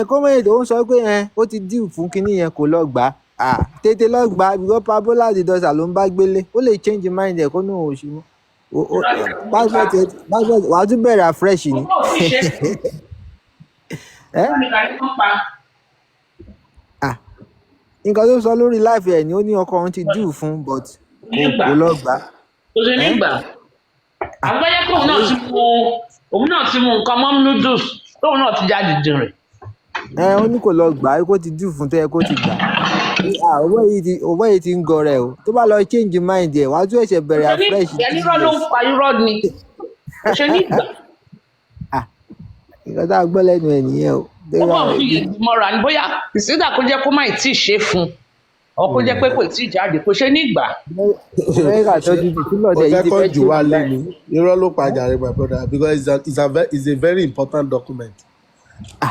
Kó má ètè ó ń sọ pé ó ti deal fún kinní yẹn kó lọ gbà tètè lọ gbà because Pabola the doctor ló ń bá gbélé ó lè change mind ẹ̀ kó náà ò ṣe mọ́. Passport wàá tún bẹ̀rẹ̀ afresh ni. Nǹkan tó sọ lórí life ẹ̀ ni ó ní ọkọ òun ti dùn fún but kò lọ gbà. kò sí nígbà àgbẹ̀yẹ kóun náà ti mú nǹkan mọ́ noodles tóun náà ti jáde dìrìn. Ó ní kò lọ gbà kó ti dùn fún tó yẹ kó ti gbà. Owó yìí ti ń gọrẹ o tó bá lọ change mind ẹ̀ wàá tún ẹ̀ṣẹ̀ bẹ̀rẹ̀ afresh. irọ́ ló ń pa irọ́ ni kò ṣe nígbà. Nǹkan tá a gbọ́ lẹ́nu ẹ̀ nìyẹn o. ó bọ̀ fi ìmọ̀ràn ní bóyá ìsídà kó jẹ́ kó má tí ì ṣe fún ọ kó jẹ́ pé kò tí ì jáde kò ṣe nígbà. Amẹ́ríkà tọ́jú ti túnbọ̀ tẹ̀ yìí ti fẹ́ jù wá lẹ́nu irọ́ ló pa jàre my brother because it's a very important document.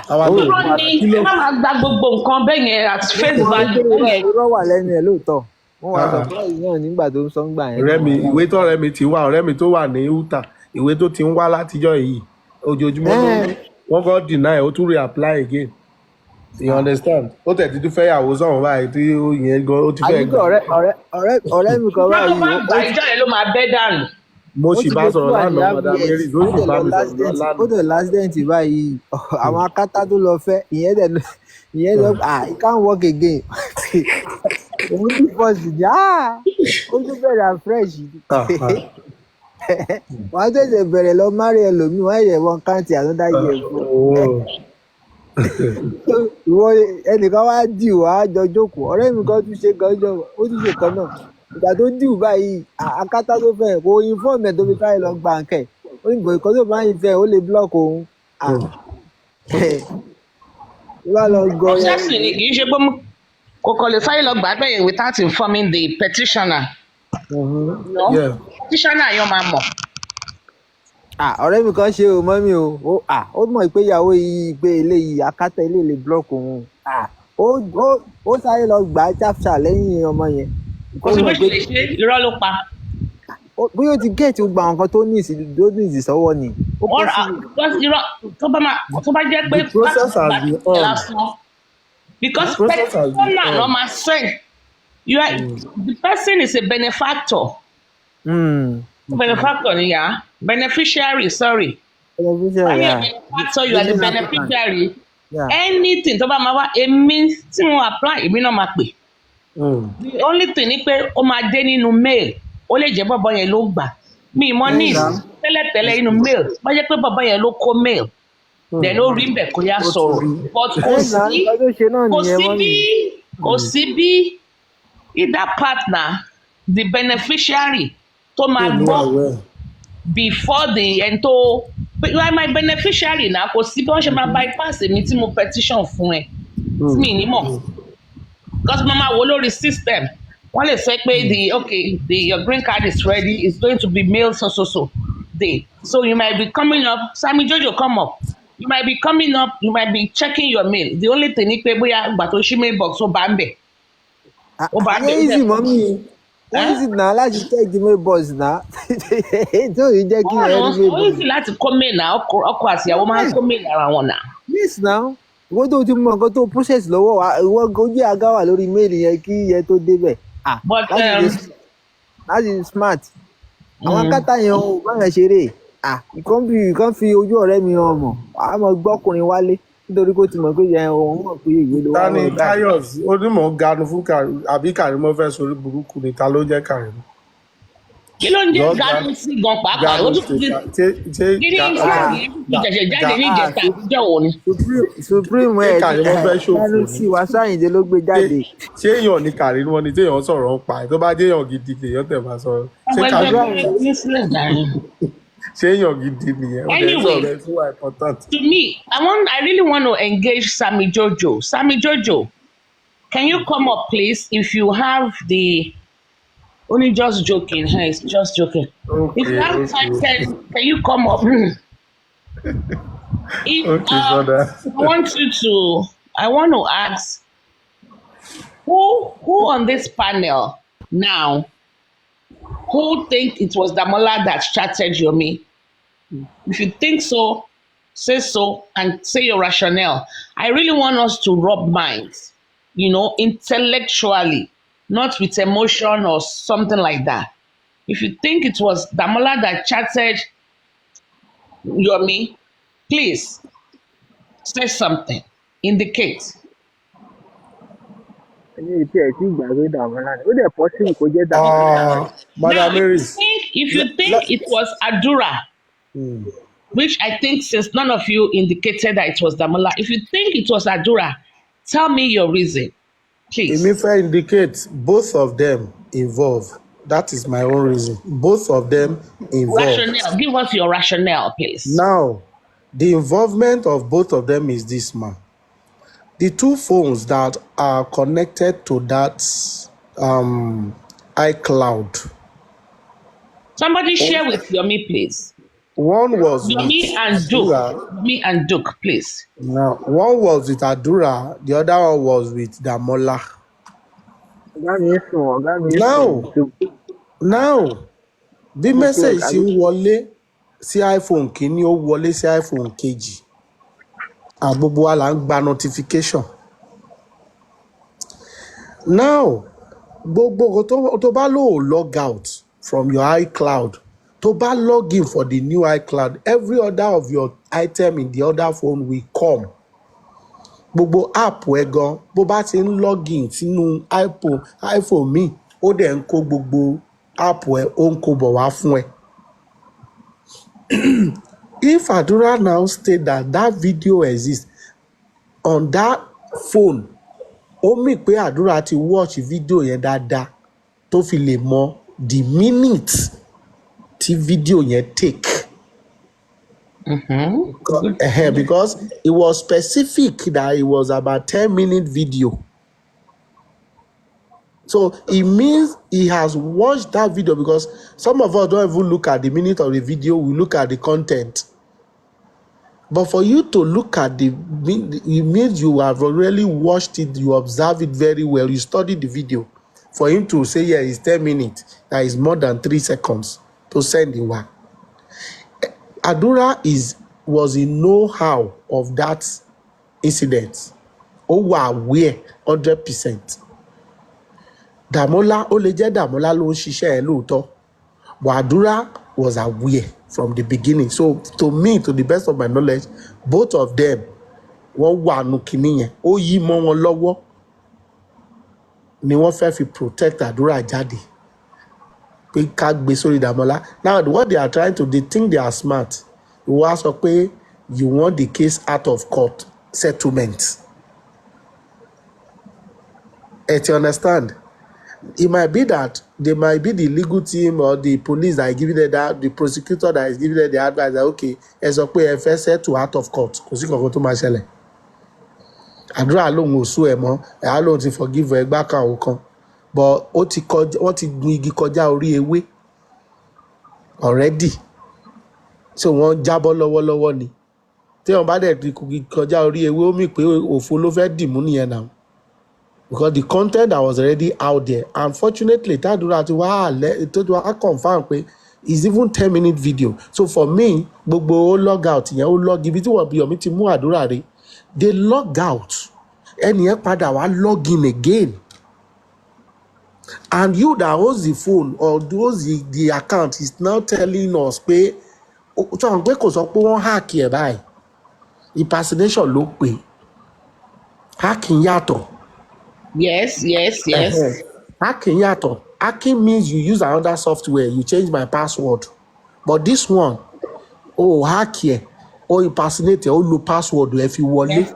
irọ́ ni ẹ má máa gba gbogbo nǹkan bẹ́ẹ̀ yẹn at face value. Irọ́ wà lẹ́nu ẹ̀ lóòótọ́ wọ́n wá sọ fún ẹ̀yìn náà nígbà tó ń sọ ń gbà yẹn. ọ̀rẹ́ mi ti wá ọ̀rẹ́ mi tó wà ní Utah ìwé tó ti ń wá látijọ́ yìí ojoojúmọ́ wọ́n kọ́ deny ó tún reapply again. You understand? Ó tẹ̀ ti tún fẹ́ yàwó sọ̀rọ̀ báyìí tí ó yẹn gan ó ti fẹ́ àdúgbò gbà. ọ̀rẹ́ mi kan ìjọ tó báyìí bá gbà ìjọ yẹn ló máa bẹ́ dànù. Mo ó sì ti bá lo sọ̀rọ̀ 2 and a lánàá half madam years Mary ó ó sì dẹ̀ bá lọ mi sọ̀rọ̀ lásìdẹ̀ǹtì ó lánàá. dẹ̀ lásìdẹ̀ǹtì báyìí àwọn akátá tó lọ fẹ́ ìyẹn sọ it can't work again òun ní fọ́ọ̀sì ní ó tún bẹ̀rẹ̀ afresh wọ́n á tẹ̀sẹ̀ bẹ̀rẹ̀ lọ márì ẹlòmíì wọ́n ẹ̀yẹ̀ wọn káǹtì another year fún ìwọ ẹnìkan wá dì wá jọ jókòó ọ̀rẹ́ mi kan tún ṣe gánjọ ó tún ṣe kan náà ìgbà tó dì báyìí akátá tó fẹ́ kó inform ẹ̀ tó fi káyọ̀ lọ gbà ń kẹ̀ ó ní bòókọ́ tó bá yín fẹ́ ó lè block òun wá lọ gọ ẹ. Obsessing ni kì í ṣe pé kò kàn lè fáyé lọ gbà bẹ́yẹn without informing the petitioner. No? Yeah. Petitioner yóò máa mọ̀. ọ̀rẹ́ mi kan ṣe o mọ́mí o ó mọ̀ pé ìyàwó yìí pé eléyìí akátá ilé lè block òun ó sáré lọ gbà á chapcha lẹ́yìn ọmọ yẹn. Kò sí bó ṣe lè ṣe irọ́ ló pa. bóyá o ti gẹ̀ẹ́tì gbogbo àwọn nǹkan tó ní ìsìsọ́wọ́ ni. Tó bá jẹ́ pé The process has been on. lásán. Because The process has been petitioner on. ló máa send. The person is a benefactor. Benefactor ni ya. Beneficiary, sorry. When you're a benefactor, you are the beneficiary. Yeah. Anything tó bá máa wá èmi tí mo apply èmi náà máa pè. The only thing ni pé ó máa dé nínú mail ó lè jẹ́ bọ̀bọ̀ yẹn ló gbà mi mọ ní tẹ́lẹ̀tẹ́lẹ̀ nínú mail bá jẹ́ pé bọ̀bọ̀ yẹn ló kó mail then ó rí bẹ̀ kó yá sọ̀rọ̀ but kò sí bí either partner the beneficiary tó máa gbọ́ before the ẹni tó you are my beneficiary na kò sí bí wọ́n ṣe máa bypass èmi tí mo petition fún ẹ tí mi ní mọ̀ because mo máa wo lórí system wọ́n lè sọ pé your green card is ready it's going to be mailed so day so you might be coming up Sammy Jojo come up you might be coming up you might be checking your mail the only thing ni pé bóyá ìgbà tó ṣí mailbox ó bá ń bẹ̀. easy mọ́mí easy náà láti check the mailbox náà tí ò ní jẹ́ kí ẹ rí mailbox. ó easy láti kó mail náà ọkọ àti ìyàwó máa ń kó mail ara wọn náà. yes now ìwọ tó ti mọ nǹkan tó process lọ́wọ́ ìwọ ojú àga wà lórí mail yẹn kí yẹn tó débẹ̀ láti smart àwọn akátá yẹn ò bá yẹn ṣeré ìkan fi ojú ọ̀rẹ́ mi hàn mọ̀ àmọ́ gbọ́kùnrin wálé nítorí kó ti mọ̀ pé yẹn òun mọ̀ pé ìwé ló wá. ta ni Káyọ̀s onímọ̀ ganu fún àbí Kàrímọ́ fẹ́ sórí burúkú ni ta ló jẹ́ Kàrímọ́. kí ló ń jẹ́ ganu sí gan pàápàá ó tún ti kí ni ìjẹ̀jẹ̀ jáde ní ìjẹta àtijọ́ òní. supreme ẹ̀ Kàrímọ́ sí Wasiu Ayinde ló gbé jáde. ṣé èèyàn ni Kàrímọ́ ni téèyàn sọ̀rọ̀ ń pa ẹ̀ tó bá jẹ́ èèyàn gidi lèèyàn tẹ̀ máa sọ̀rọ̀ ṣé èèyàn gidi nìyẹn ó dẹ̀ sọ̀rọ̀ ẹ̀ fún wa important. To me, I really want to engage Sammy Jojo. Sammy Jojo, can you come up, please? If you have the only just joking, hey, it's just joking. Okay, if you have time, can you come up? I want to ask who on this panel now who think it was Damola that chatted Yomi? If you think so, say so and say your rationale. I really want us to rub minds, intellectually, not with emotion or something like that. If you think it was Damola that chatted Yomi, please say something. Indicate. Madam Mary. If you think it was Adura, which I think since none of you indicated that it was Damola, if you think it was Adura, tell me your reason, please. If I indicate both of them involved, that is my own reason. Both of them involved. Rationale. Give us your rationale, please. Now, the involvement of both of them is this, man. The two phones that are connected to that iCloud. Somebody share with Yomi, please. One was Yomi and Duke. Yomi and Duke, please. Now, one was with Adura, the other one was with Damola. Now, the message ń wọlé sí iPhone kìíní ó wọlé sí iPhone kejì. Gbogbo wa là ń gba notification. now gbogbo tó bá lò log out from your iCloud, tó bá log in for the new iCloud, every other of your item in the other phone will come. Gbogbo app ẹ gan bó bá ti ń log in sínú iPhone mi, ó dẹ̀ ń kó gbogbo app ẹ ó ń kó bọ̀ wá fún ẹ. If Adura now state that video exists on that phone, ó mì pé Adura ti watch video yẹn dáadáa tó fi lè mọ the minute tí video yẹn take. Because it was specific that it was about 10-minute video. So it means he has watched that video, because some of us don't even look at the minute of the video, we look at the content. But for you to look at it means you have already watched it, you observe it very well, you studied the video. For him to say, yeah, it's 10 minutes, that is more than 3 seconds to send the one. Adura was in know-how of that incident. Ó wà aware 100%. Dàmọ́lá, ó lè jẹ́ Dàmọ́lá ló ń ṣiṣẹ́ ẹ̀ lóòótọ́. But Adura was aware from the beginning. So to me, to the best of my knowledge, both of them wọ́n wà nù kìíní yẹn. Ó yí mọ́ wọn lọ́wọ́ ni wọ́n fẹ́ fi protect Adura jáde. Pé ká gbé sórí Dàmọ́lá. Now what they are trying to, they think they are smart. Wọ́n á sọ pé you want the case out of court settlement. You understand? It might be that they might be the legal team or the police that is giving them that, the prosecutor that is giving them the advice that okay, ẹ sọ pé ẹ fẹ́ settle out of court, kò sí kankan tó máa ṣẹlẹ̀. Àdúrà lòun ò sú ẹ mọ́, ẹ̀yà lòun ti forgive ẹ gbá kan òun kan, but wọ́n ti gun igi kọjá orí ewé already, so wọ́n jábọ́ lọ́wọ́lọ́wọ́ ni. Tí wọ́n bá dẹ̀ ti kọjá orí ewé, ó mì pé òfo ló fẹ́ dìmú nìyẹn náà. Because the content that was already out there, unfortunately, Tadura ti wá confirm pé it's even 10-minute video. So for me, gbogbo ó log out yẹn, ó log ibi tí wọ́n bí ọmọ ti mú Àdúrà rí, they log out, ẹni yẹn padà wá log in again. And you that owns the phone or owns the account is now telling us pé sọ pé kò sọ pé wọ́n hack ẹ̀ báyìí, impersonation ló pè, hacking yàtọ̀. Yes. Hacking yàtọ̀. Hacking means you use another software, you change my password. But this one, hack here, impersonate, lo password ẹ fi wọlé.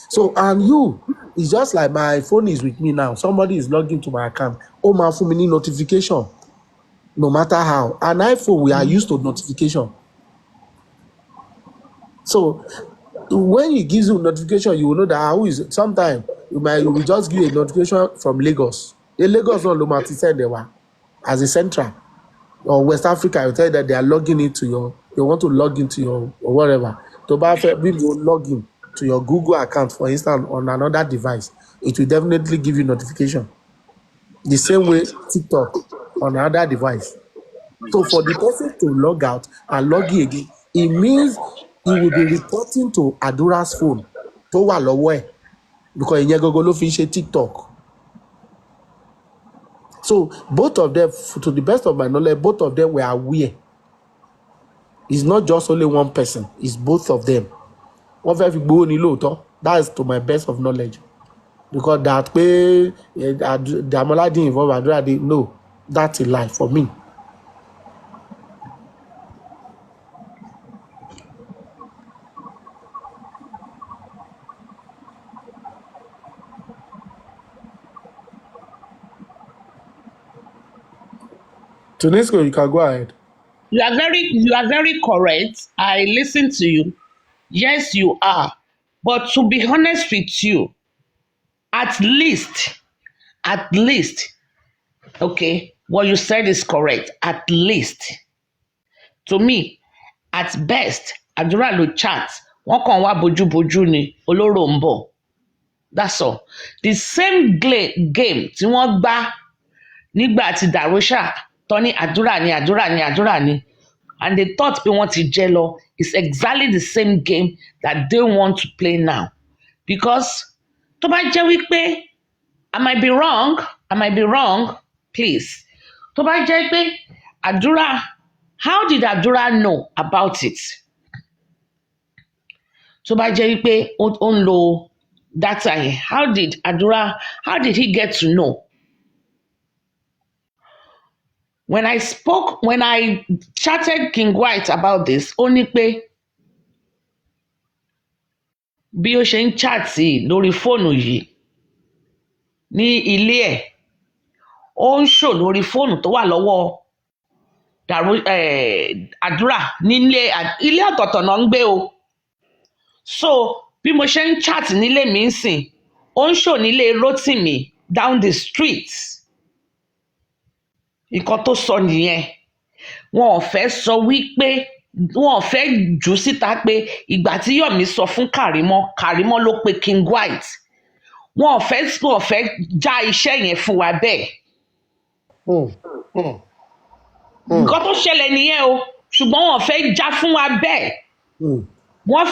So and you, it's just like my phone is with me now. Somebody is logged into my account. Máa fún mi ní notification, no matter how. An iPhone, we are used to notification. So when he gives you notification, you will know that who is. Sometimes you will just give a notification from Lagos. The Lagos one, ló máa ti send ẹ wá as a central or West Africa. You tell you that they are logging into your. They want to log into your or whatever. To buy you log in to your Google account, for instance, on another device, it will definitely give you notification. The same way TikTok on another device. So for the person to log out and log in again, it means he will be reporting to Adura's phone tó wà lọ́wọ́ ẹ̀, because ìyẹn gogo ló fi ń ṣe TikTok. So both of them, to the best of my knowledge, both of them were aware. It's not just only one person, it's both of them. Wọ́n fẹ́ fi gbowó ní lóòótọ́, that is to my best of knowledge. Because that pé Damola didn't involve Adura, no, that's a lie for me. Tunisco, you can go ahead. You are very correct. I listen to you. Yes, you are. But to be honest with you, at least, okay, what you said is correct. At least, to me, at best, Adura lo chat. Wọ́n kàn wá bójúbójú ni, olóró ń bọ̀. That's all. The same game tí wọ́n gbá nígbà tí Darosha tó ní Àdúrà ni, and they thought pé wọ́n ti jẹ lọ, is exactly the same game that they want to play now. Because tó bá jẹ́ wípé I might be wrong, please. Tó bá jẹ́ pé Àdúrà, how did Àdúrà know about it? Tó bá jẹ́ pé ó ń lo data yẹn, how did he get to know? When I chatted King White about this, ó ní pé bí ó ṣe ń chatì lórí fóònù yìí ní ilé ẹ̀, ó ń ṣò lórí fóònù tó wà lọ́wọ́ Àdúrà nílé ilé ọ̀tọ̀ọ̀tọ̀ náà ń gbé o. So bí mo ṣe ń chat nílé mi ń sìn, ó ń ṣò nílé Rótìmí down the street. Nǹkan tó sọ nìyẹn. Wọn ò fẹ́ sọ wípé wọn ò fẹ́ jù síta pé ìgbà tí Yomi sọ fún Kàrímọ́ ló pe King White. Wọn ò fẹ́ já iṣẹ́ yẹn fún wa bẹ́ẹ̀. Nǹkan tó ṣẹlẹ̀ nìyẹn o, ṣùgbọ́n wọn ò fẹ́ já fún wa bẹ́ẹ̀. Wọ́n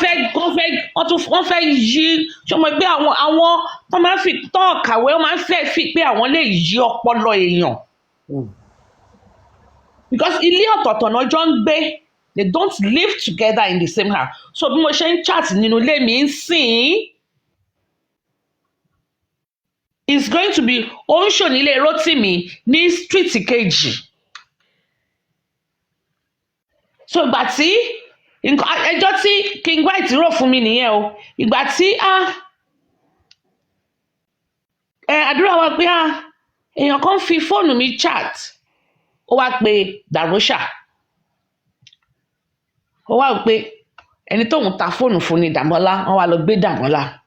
fẹ́ yí, ṣọmọ pé àwọn tó máa ń fi tán kàwé, wọ́n máa ń fẹ́ fi pé àwọn lè yí ọpọlọ èèyàn. Because ilé ọ̀tọ̀ọ̀tọ̀ náà jọ ń gbé, they don't live together in the same house. So bí mo ṣe ń chat nínú ilé mi ń sìn, it's going to be ó ń ṣò nílé Rótìmí ní street kejì. So ìgbà tí ẹjọ́ tí King White rò fún mi nìyẹn o. Ìgbà tí Àdúrà wa pé èèyàn kan fi fóònù mi chat, ó wá pe Darosha. Ó wá pé ẹni tóun ta fóònù fún ni Dàmọ́lá, wọ́n wá lọ gbé Dàmọ́lá.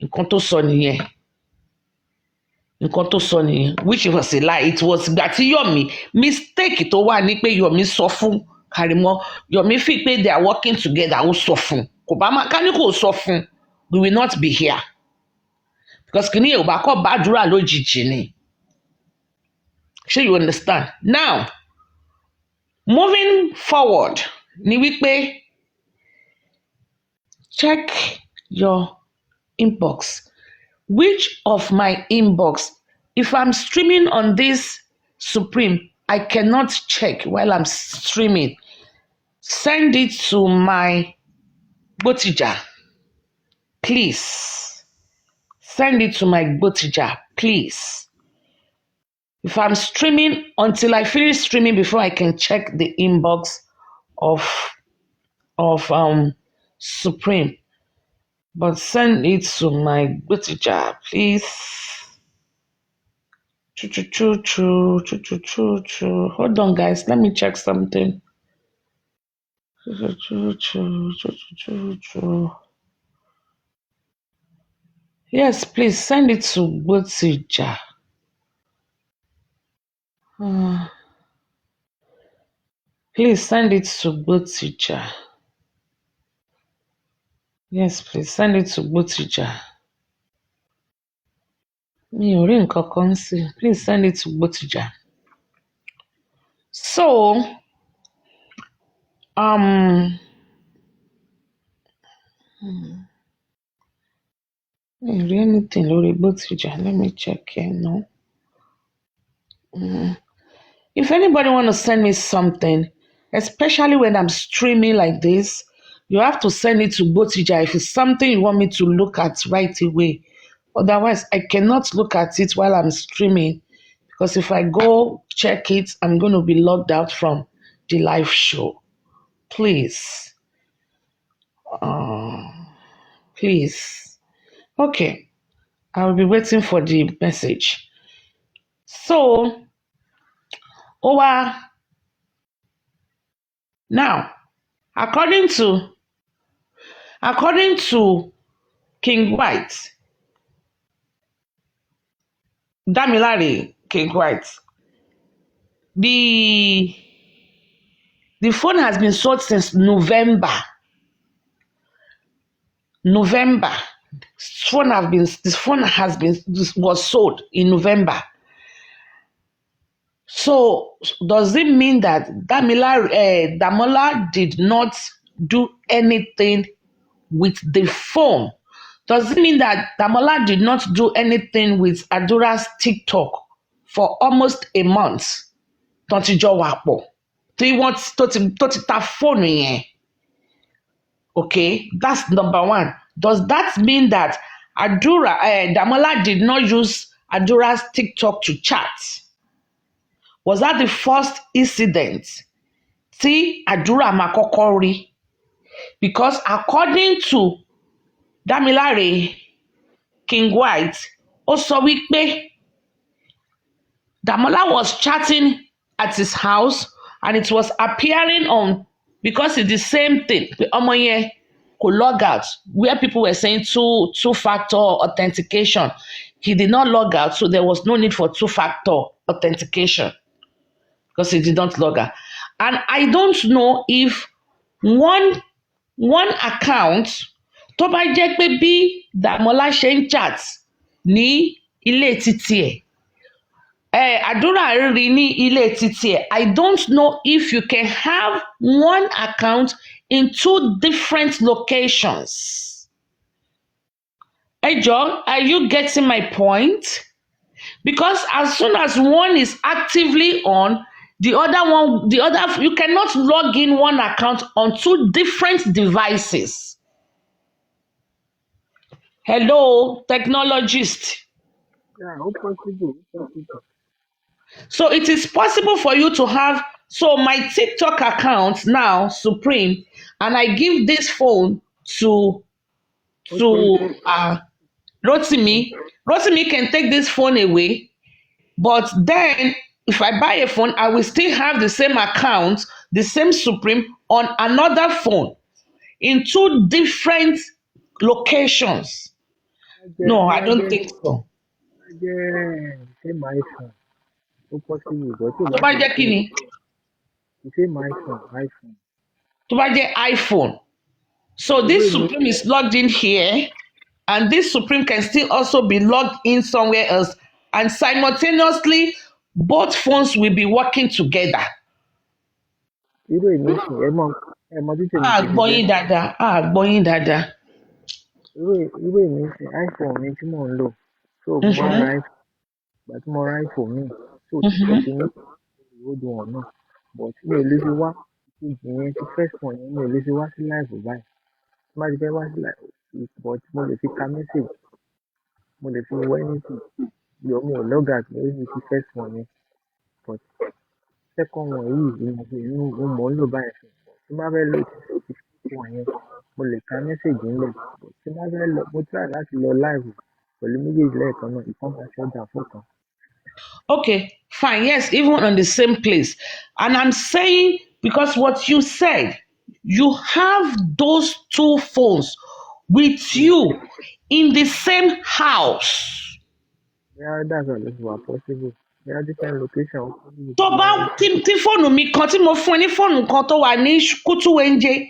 Nǹkan tó sọ nìyẹn. Which was a lie. It was ìgbà tí Yomi, mistake tó wà ní pé Yomi sọ fún Kàrímọ́, Yomi fi pé they are working together, ó sọ fún. Ká ní kò sọ fún, we will not be here. Because kìíní yẹn ò bá kọ́ bá Àdúrà lójijì ni. Ṣé you understand? Now, moving forward, ni wípé check your inbox. Which of my inbox? If I'm streaming on this Supreme, I cannot check while I'm streaming. Send it to my Botija, please. Send it to my Botija, please. If I'm streaming, until I finish streaming before I can check the inbox of Supreme. But send it to my Botija, please. Hold on, guys. Let me check something. Yes, please send it to Botija. Please send it to Botija. Yes, please send it to Botija. Please send it to Botija. So, anything lórí Botija? Let me check here. No. If anybody want to send me something, especially when I'm streaming like this, you have to send it to Botija if it's something you want me to look at right away. Otherwise, I cannot look at it while I'm streaming, because if I go check it, I'm going to be logged out from the live show. Please. Please. Okay. I will be waiting for the message. So, now, according to King White, Damilare King White, the phone has been sold since November. This phone was sold in November. So does it mean that Damola did not do anything with the phone Does it mean that Damola did not do anything with Adura's TikTok for almost a month? Tó ti jọ wà pọ̀. Tó ti ta fóònù yẹn. Okay, that's number one. Does that mean that Damola did not use Adura's TikTok to chat? Was that the first incident? Tí Adura máa kọ́kọ́ rí? Because according to Damilare King White, ó sọ wípé Damola was chatting at his house and it was appearing on, because it's the same thing. Ọmọ yẹn kò log out, where people were saying two-factor authentication. He did not log out, so there was no need for two-factor authentication because he did not log out. And I don't know if one account, tó bá jẹ́ pé bí Damola ṣe ń chat ní ilé títí ẹ̀, Àdúrà rí ní ilé títí ẹ̀. I don't know if you can have one account in two different locations. Hey John, are you getting my point? Because as soon as one is actively on, you cannot log in one account on two different devices. Hello, technologist. Yeah, ó possible. So it is possible for you to have, so my TikTok account now, Supreme, and I give this phone to Rotimi. Rotimi can take this phone away, but then if I buy a phone, I will still have the same account, the same Supreme on another phone in two different locations. No, I don't think so. Same iPhone. Ó possible, but Tó bá jẹ́ kí ni? same iPhone. Tó bá jẹ́ iPhone. So this Supreme is logged in here, and this Supreme can still also be logged in somewhere else, and simultaneously, both phones will be working together. Irú èmi sìn ẹ mọ títí mi ti Gbọ́yìn dáadáa. Irú èmi sìn iPhone mi tí mò ń lò. So mo wá ra iPhone. Ìgbà tí mo ra iPhone mi, so TikTok mi ó dùn ọ̀ náà. But mi ò lè fi wá ìkejì yẹn ti first one yẹn mi ò lè fi wá sí live báyìí. Tí má ti fẹ́ wá sí live, but mo lè fi ka message, mo lè fi wọ anything. Mi ò log out lórí mi ti first one yẹn. But second one yìí mo mò ń lò báyìí fún. Tí má fẹ́ lò ti first one yẹn, mo lè ka message ńlẹ̀. But tí má fẹ́ lọ, mo try láti lọ live pẹ̀lú méjèèjì lẹ́ẹ̀kan náà, ìkan máa ṣọ́jà fún kan. Okay, fine. Yes, even on the same place. And I'm saying, because what you said, you have those two phones with you in the same house. Yeah, that's all possible. Yeah, different location. Tó bá tí fóònù mi kan tí mo fún ẹ ní fóònù kan tó wà ní Kútúwéńjé,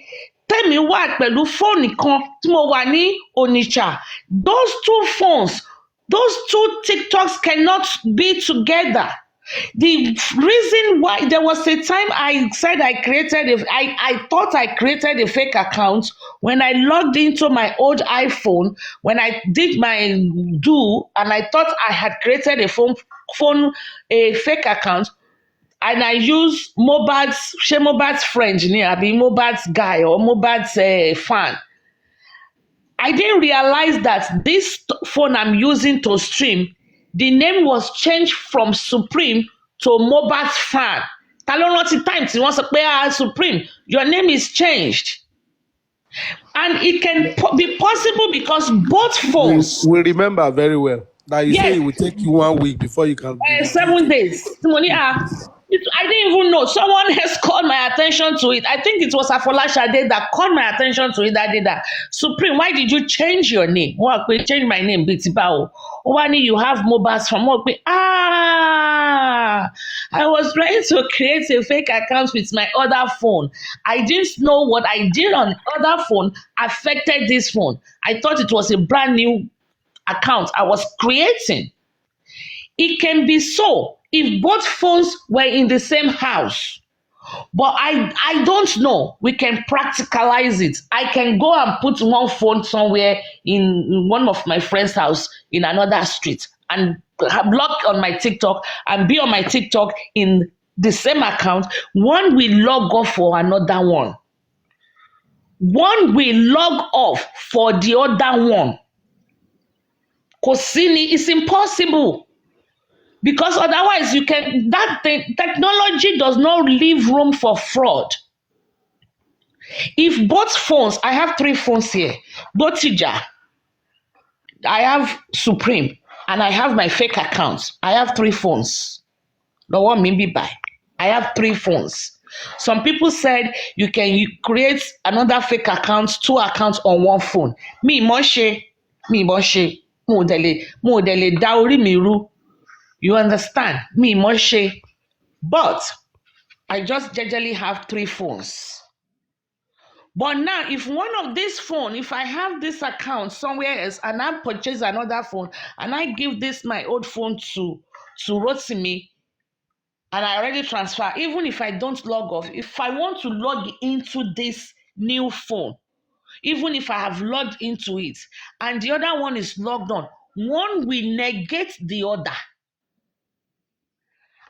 tèmi wà pẹ̀lú fóònù kan tí mo wà ní Onitsha. Those two phones, those two TikToks cannot be together. The reason why, there was a time I said I thought I created a fake account when I logged into my old iPhone, when I did my do, and I thought I had created a fake account, and I used mohbad's friend, mohbad's guy or mohbad's fan. I didn't realize that this phone I'm using to stream, the name was changed from Supreme to mohbad's fan. Ta ló rántí time tí wọ́n sọ pé Supreme, your name is changed. And it can be possible because both phones. We remember very well that you say it will take you 1 week before you can. 7 days. I didn't even know. Someone has called my attention to it. I think it was Afolashade that called my attention to it that day. That Supreme, why did you change your name? Change my name, Bitibao. You have mobiles from I was trying to create a fake account with my other phone. I didn't know what I did on the other phone affected this phone. I thought it was a brand new account I was creating. It can be so if both phones were in the same house, But I don't know. We can practicalize it. I can go and put one phone somewhere in one of my friend's house in another street and log on my TikTok and be on my TikTok in the same account. One will log off for another one. One will log off for the other one. Kosini is impossible. Because otherwise technology does not leave room for fraud. If both phones, I have 3 phones here, both Tija, I have Supreme, and I have my fake accounts. I have 3 phones. The one maybe buy. I have 3 phones. Some people said you can create another fake account, 2 accounts on one phone. Moshe, modele dauri miru. You understand? Moshe. But I just generally have 3 phones. But now, if one of these phone, if I have this account somewhere else and I purchase another phone and I give this my old phone to Rotimi and I already transfer, even if I don't log off, if I want to log into this new phone, even if I have logged into it and the other one is logged on, one will negate the other.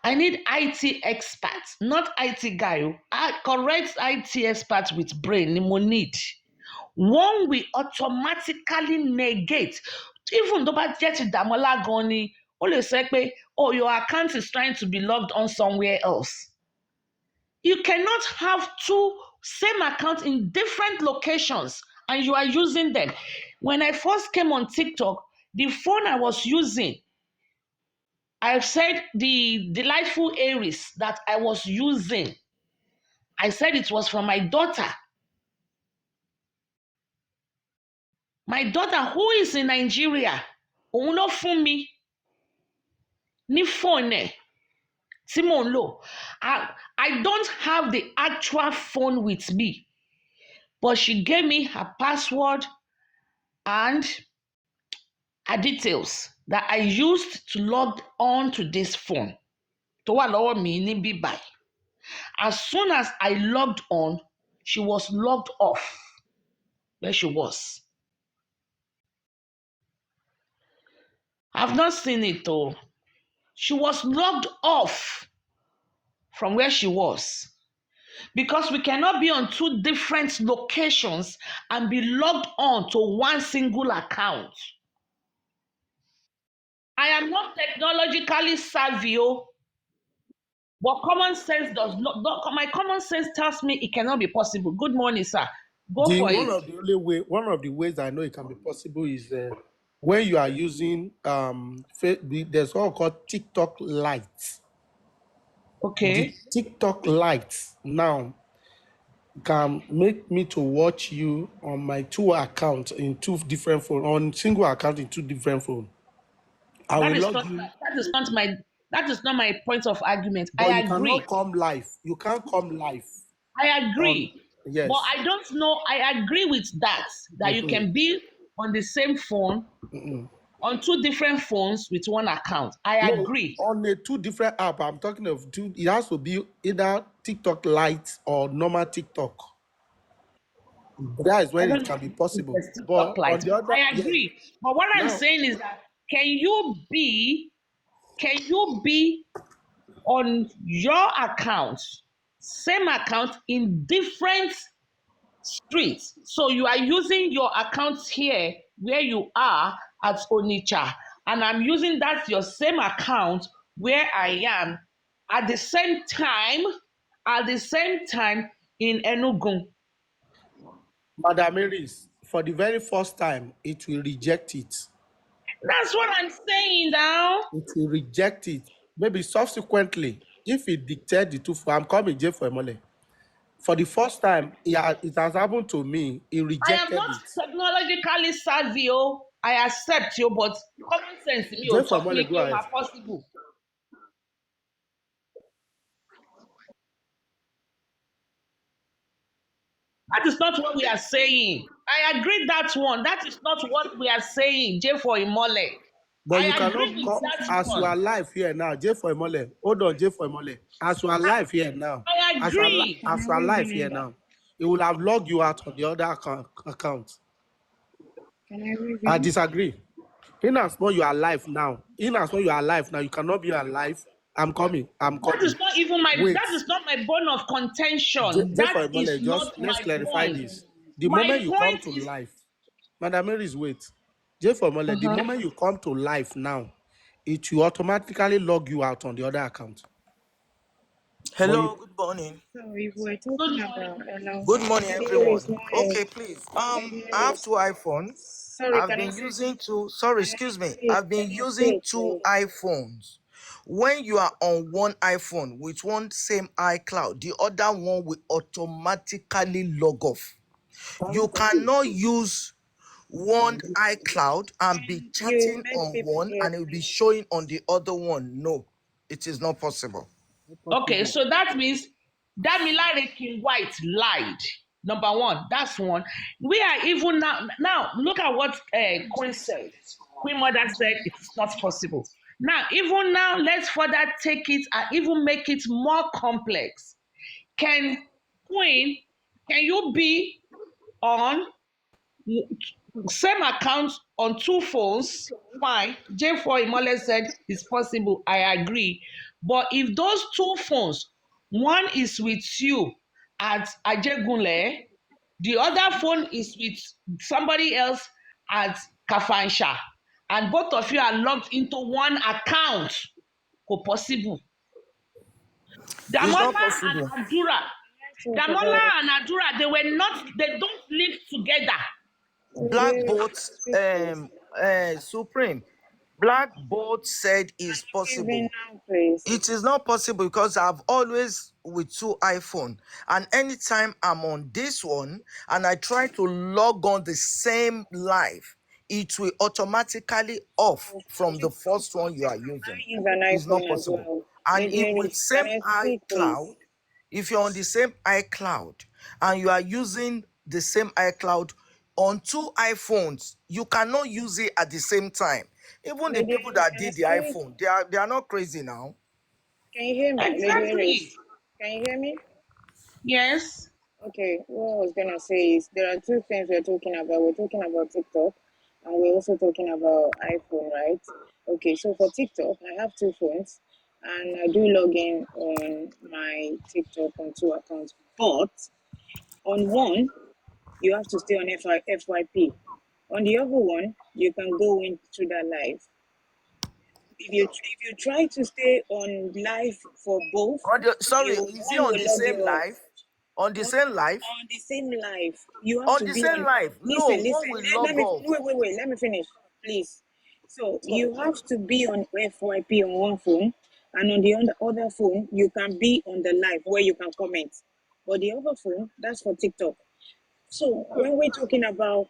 I need IT experts, not IT guy. Correct IT experts with brain, ni need. One will automatically negate. Even though bá jẹ́ ti Dàmọ́lá gan ni, ó lè sọ pé, oh, your account is trying to be logged on somewhere else. You cannot have 2 same accounts in different locations and you are using them. When I first came on TikTok, the phone I was using, I've said the delightful Aries that I was using, I said it was from my daughter. My daughter, who is in Nigeria, òun ló fún mi ní phone ẹ̀ tí mò ń lò. I don't have the actual phone with me, but she gave me her password and her details that I used to log on to this phone. Tó wà lọ́wọ́ mi níbí báyìí. As soon as I logged on, she was logged off where she was. I've not seen it though. She was logged off from where she was. Because we cannot be on 2 different locations and be logged on to one single account. I am not technologically savvy, but common sense does not. My common sense tells me it cannot be possible. Good morning, sir. Go for it. One of the ways I know it can be possible is when you are using there's one called TikTok Lite. Okay. The TikTok Lite now can make me to watch you on my 2 accounts in 2 different phones, on single account in 2 different phones. That is not my point of argument. But I you agree. cannot come live. You can't come live. I agree. Yes. But I don't know. I agree with that you can be on the same phone, on 2 different phones with 1 account. I agree. On a 2 different app, I'm talking of 2. It has to be either TikTok Lite or normal TikTok. That is when it can be possible. But on the other, I agree. Yes. But what I'm saying is that can you be on your account, same account in different streets? So you are using your account here where you are at Onitsha, and I'm using that your same account where I am at the same time in Enugu. Madam Aries, for the very first time, it will reject it. That's what I'm saying now. It will reject it. Maybe subsequently, if it dictates the 2, I'm coming J for imole. For the first time, it has happened to me. It rejected it. I am not technologically savvy. I accept you, but common sense to me will talk me possible. That is not what we are saying. I agree that one. That is not what we are saying. J for imole. But you cannot come as you are live here now. J for imole. Hold on, J for imole. As you are live here now. I agree. as you are live here now, it will have logged you out on the other account. Can I I review? disagree. In as much you are alive now, you cannot be alive. I'm coming. I'm That is coming. not even my Wait. that is not my bone of contention. For That a is moment, not just let's my clarify point. this. The My moment you come point to is life, Madam Mary's wait. J for Mole, the uh-huh. moment you come to life now, it will automatically log you out on the other account. But Hello, you, good morning. So if we're Good talking morning. about hello, Good morning, Lady Aries, everyone. morning. Okay, please. Lady I have Aries. two iPhone. Sorry, I've can I been say using two. Sorry, excuse me. I've been can I using speak, two please? iPhones. When you are on one iPhone with one same iCloud, the other one will automatically log off. You cannot use one iCloud and be And you chatting let on people one hear, and it will be please. showing on the other one. No, it is not possible. Not Okay, possible. so that means Damilare King White lied. Number one, that's one. We are even now look at what Queen said. Queen Mother said it is not possible. Now, even now, let's further take it and even make it more complex. Can Queen, can you be on same account on two phones? Fine. J4 Imole said it's possible. I agree. But if those two phones, one is with you at Ajegunle, the other phone is with somebody else at Kafansha, and both of you are logged into one account, ko possible. It's not Damola and possible. Adura, Talk Damola about and Adura, they don't live together. Lady Black Aries, Bolt speak, please. Supreme. Black Bolt said is Give in possible. now, please. It is not possible because I've always with two iPhone, and anytime I'm on this one and I try to log on the same live, it will automatically off So for from the TikTok, first one you are using. I use an It's not iPhone as possible. well. And Lady if with Aries, can same I speak, please? iCloud, if you're on the same iCloud and you are using the same iCloud on two iPhones, you cannot use it at the same time. Even the Lady people Aries, that can I did the speak? iPhone, they are not crazy now. Can you hear me, Lady Exactly. Aries? Can you hear me? Yes. Okay, what I was gonna say is there are two things we're talking about. We're talking about TikTok and we're also talking about iPhone, right? Okay, so for TikTok, I have two phones and I do log in on my TikTok on two accounts. But on one, you have to stay on FYP. On the other one, you can go into that live. If you try to stay on live for both, Sorry, you is he one on will the log you same off live? On the on same live? on the same live. You have On to the be same on. live? No, Listen. one will Let log me off. wait. Let me finish, please. So you have to be on FYP on one phone, and on the other phone you can be on the live where you can comment. But the other phone, that's for TikTok. So when we're talking about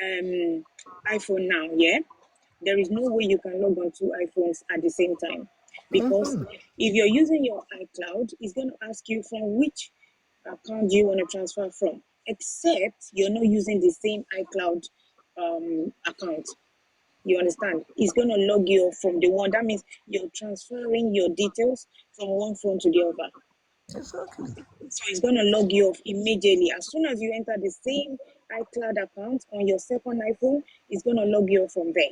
um iPhone now, yeah, there is no way you can log on two iPhones at the same time because if you're using your iCloud, it's going to ask you from which account do you want to transfer from, except you're not using the same iCloud account. You understand? It's going to log you off from the one. That means you're transferring your details from one phone to the other. Exactly. So it's going to log you off immediately. As soon as you enter the same iCloud account on your second iPhone, it's going to log you off from there.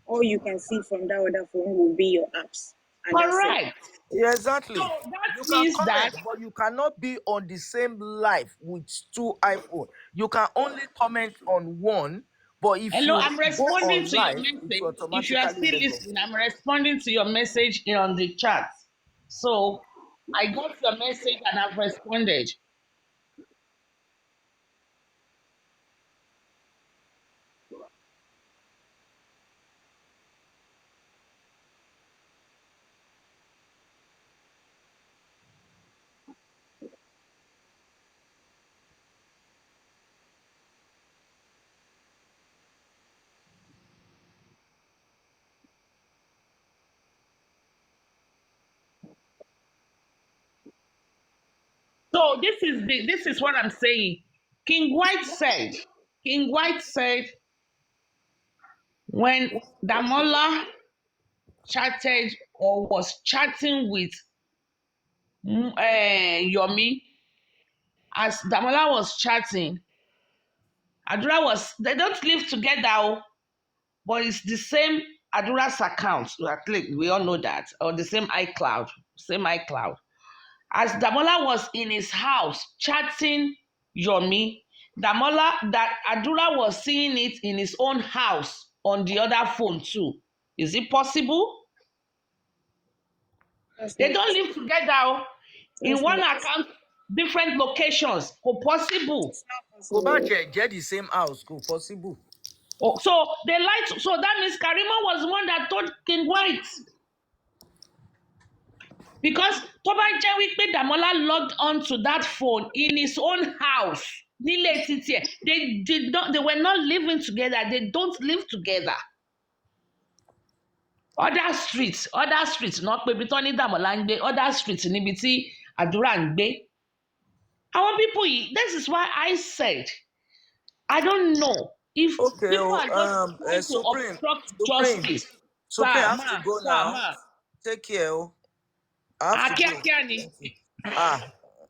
All you can see from that other phone will be your apps, and that's it. Correct. Yeah, So exactly. that You can means that comment, but you cannot be on the same live with two iPhone. You can only comment on one, but if hello, you I'm go responding on to your live, it will message. If you are automatically still log off. listening, I'm responding to your message on the chat. So I got your message and I've responded. So this is what I'm saying. King White said, King White said when Damola chatted or was chatting with Yomi, as Damola was chatting, Adura was, they don't live together, but it's the same Adura's account. At least we all know that, or the same iCloud, same iCloud. As Damola was in his house chatting Yomi, that Adura was seeing it in his own house on the other phone too. Is it possible? That's They not don't live together in that's one not account, different locations. Possible. it's not Kò bá possible. tiẹ̀ jẹ́ the same house kò possible. Oh, so they lied. So that means Karima was the one that told King White. Because tó bá jẹ́ wípé Damola logged onto that phone in his own house, nílé títí ẹ̀, they were not living together. They don't live together. Other streets, náà pé ibi tó ní Damola ń gbé, other streets níbi tí Àdúrà ń gbé. Àwọn people yìí, this is why I said, I don't know if Okay, people are just trying to Supreme, obstruct Supreme, justice. Supreme, I Sir, have to ma, go sir, now. ma. Take care. I have to go. Kíákíá ni. Thank you.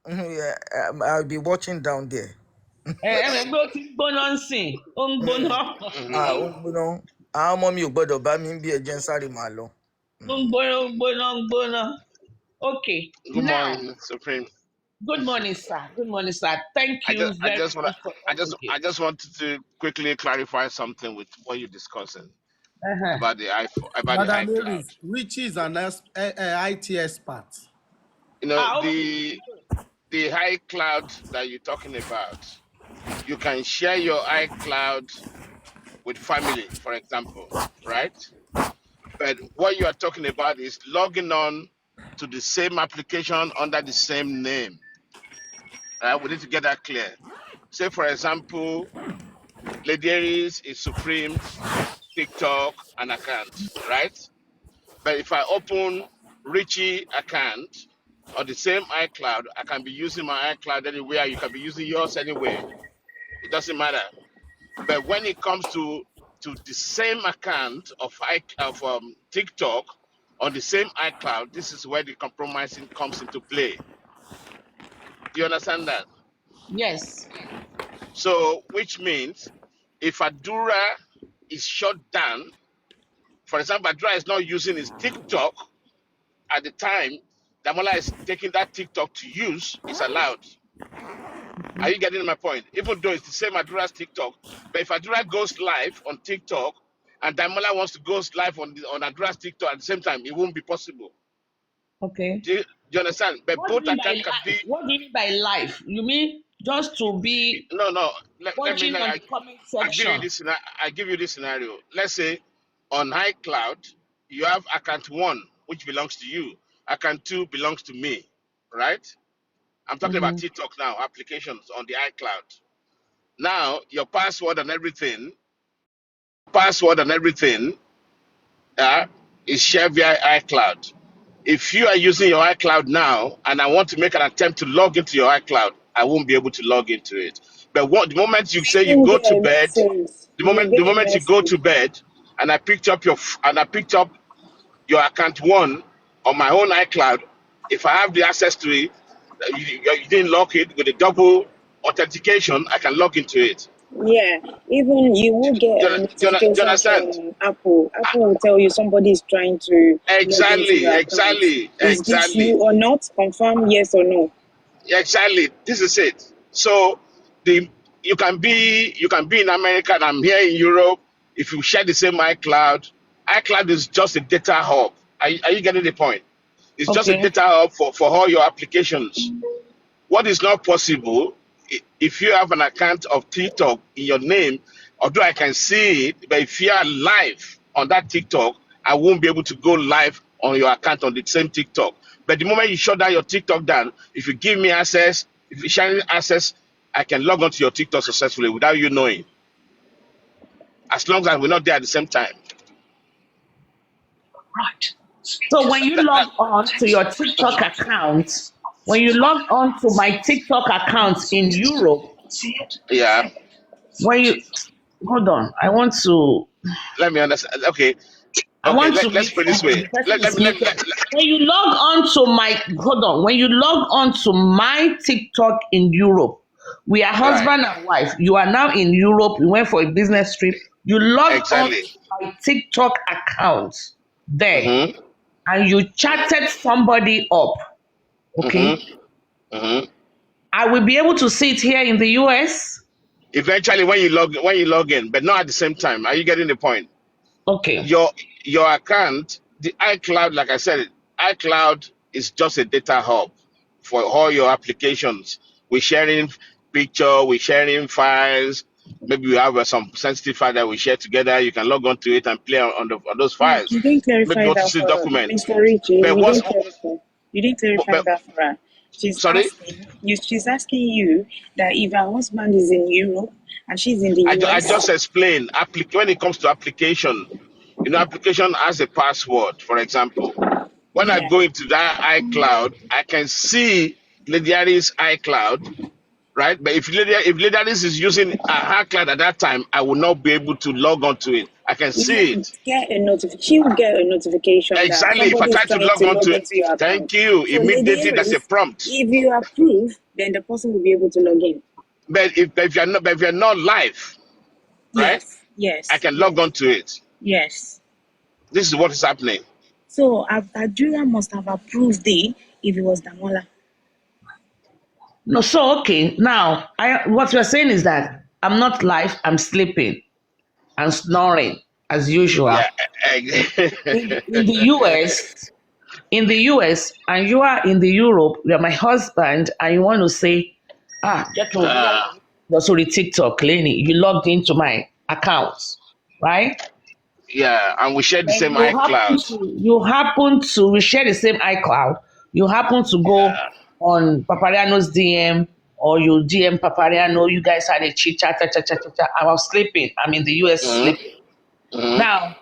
Yeah, I'll be watching down there. Ẹ̀rẹ̀ gbé ó ti ń gbóná ń sìn, ó ń gbóná. Ó ń gbóná. Àwọn ọmọ mi ò gbọ́dọ̀ bá mi bí ẹjẹ́ ń sáré máa lọ. Ó ń gbóná. Okay, Good now, morning, Supreme. good morning, sir. Good morning, sir. Thank you I very just want to, much for everything. I just wanted to quickly clarify something with what you're discussing Uh-huh. about the iPhone, about the Madam iCloud. Aries, Richie is an IT expert. You know, Okay. the iCloud that you're talking about, you can share your iCloud with family, for example, right? But what you are talking about is logging on to the same application under the same name. Right? We need to get that clear. Say, for example, Lady Aries is Supreme's TikTok an account, right? But if I open Richie account on the same iCloud, I can be using my iCloud anywhere. You can be using yours anywhere. It doesn't matter. But when it comes to the same account of TikTok on the same iCloud, this is where the compromising comes into play. Do you understand that? Yes. So, which means if Adura is shut down, for example, Adura is not using his TikTok at the time Damola is taking that TikTok to use, it's allowed. Are you getting my point? Even though it's the same Adura's TikTok, but if Adura goes live on TikTok and Damola wants to go live on Adura's TikTok at the same time, it won't be possible. Okay. Do you understand? But What do you both mean by accounts can be. life? What do you mean by life? You mean just to be No. Let me. watching on the comment I give you section? this. I give you this scenario. Let's say on iCloud you have account 1, which belongs to you. Account 2 belongs to me, right? I'm talking about Mm-hmm. TikTok now, applications on the iCloud. Now, your password and everything is shared via iCloud. If you are using your iCloud now and I want to make an attempt to log into your iCloud, I won't be able to log into it. But the moment you say you Even go get to a bed, message. the You moment the get a moment you go message. to bed, and I picked up your account 1 on my own iCloud, if I have the access to it, you didn't lock it with a double authentication, I can log into it. Yeah, even you will get Do you notification understand? from Apple. Apple will tell you somebody is trying to log into Exactly, your account. exactly, Is this you exactly, or not? Confirm yes or no. exactly. This is it. So the you can be in America and I'm here in Europe. If you share the same iCloud is just a data hub. Are you getting the point? It's just a Okay. data hub for all your applications. What is not possible if you have an account of TikTok in your name, although I can see it, but if you are live on that TikTok, I won't be able to go live on your account on the same TikTok. But the moment you shut down your TikTok down, if you give me access, if you share access, I can log onto your TikTok successfully without you knowing. As long as we're not there at the same time. Right. So when you That, log on to your TikTok account, when you log on to my TikTok account in Europe, yeah. when you hold on, I want to. Let me understand. Okay. I Okay, want to let's read put it this something. way. The person Let, let, is me- let, muted. let, let- When you log on to my hold on, when you log on to my TikTok in Europe, we are right. husband and wife. You are now in Europe. You went for a business trip. You log on Exactly. to my TikTok account there, Mm-hmm. and you chatted somebody up. Okay, Mm-hmm. Mm-hmm. I will be able to see it here in the US. Eventually, when you log in, but not at the same time. Are you getting the point? Okay. Your your account, the iCloud, like I said, iCloud is just a data hub for all your applications. We're sharing picture, we're sharing files. Maybe we have some sensitive file that we share together. You can log on to it and play on those files. You didn't Maybe you clarify want to that see for her. document. Mr. Richie. But You what's didn't clarify. You didn't clarify but, that for her. She's sorry? asking you. She's asking you that if her husband is in Europe and she's in the I US. just explained when it comes to application, application has a password, for example. When I Yeah. go into that iCloud, I can see Lady Alice's iCloud, right? But if Lady Alice is using her iCloud at that time, I will not be able to log on to it. I can You see will it. get a notification. She will get a notification that Exactly. If I somebody is try to trying log to on to log it, into your thank account. you. So, Lady Immediately, there's a Aries, prompt. if you approve, then the person will be able to log in. But if you're not live, right? Yes. I Yes. can log Yes. on to it. Yes. This is what is happening. So, Adria must have approved it if it was Damola. No, so okay. Now, what you're saying is that I'm not live, I'm sleeping and snoring as usual. Yeah. In the US, and you are in the Europe, you're my husband, and you want to say, get to uh, sorry, TikTok, Lenny, you logged into my account, right? yeah, and we share the Then same iCloud. we share the same iCloud. You happen to go Yeah. on Papariano's DM or you DM Papariano, you guys had a chit chat, chat, chat, chat, chat, chat. I was sleeping. I'm in the US Mm-hmm. sleeping. Mm-hmm. Now,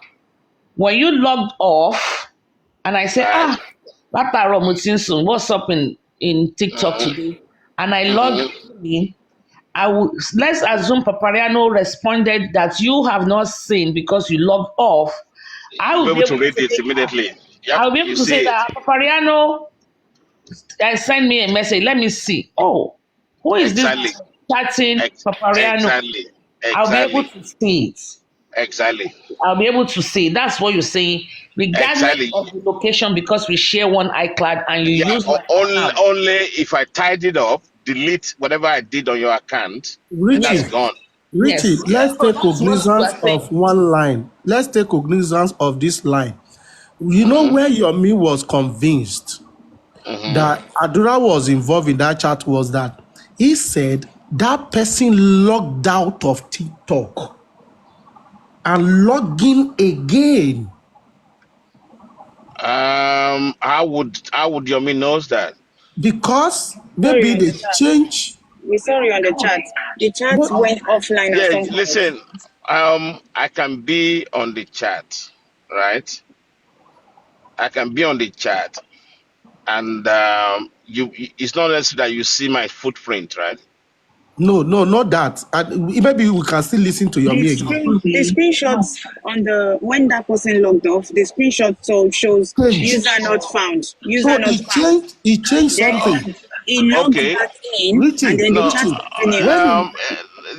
when you logged off and I say, Right. Papa Romutinson, what's up in TikTok Mm-hmm. today? And I log Mm-hmm. in, let's assume Papariano responded that you have not seen because you logged off. I You'll will be be able to able to read it say, immediately. Yep, I'll be able you to say see it. that Papariano send me a message. Let me see. Oh, who is this Exactly. chatting Papariano? Exactly. I'll be able Exactly. to see it. Exactly. I'll be able to see. That's what you're saying, regardless Exactly. of the location, because we share one iCloud and you Yeah. use my account. Only if I tied it up, delete whatever I did on your account, that's Richie, Yes, gone. Richie, yes. let's So take that's what you cognizance are of saying. one line. Let's take cognizance of this line. You know Mm-hmm. where Yomi was convinced Mm-hmm. that Adura was involved in that chat was that he said that person logged out of TikTok and logged in again How would Yomi knows that? because Sorry maybe on they the chat. change. We saw you on the chat. The chat But went offline at Yeah, some point. listen, I can be on the chat, right? I can be on the chat, and it's not necessary that you see my footprint, right? no, no, not that. Maybe we can still listen to Yomi again. The screenshots on the when that person logged off, the screenshot so shows Changed. user not found. User So not he found. changed. He changed something. Then he logged Okay. back in, and Richie, then the No. chat Richie, continued.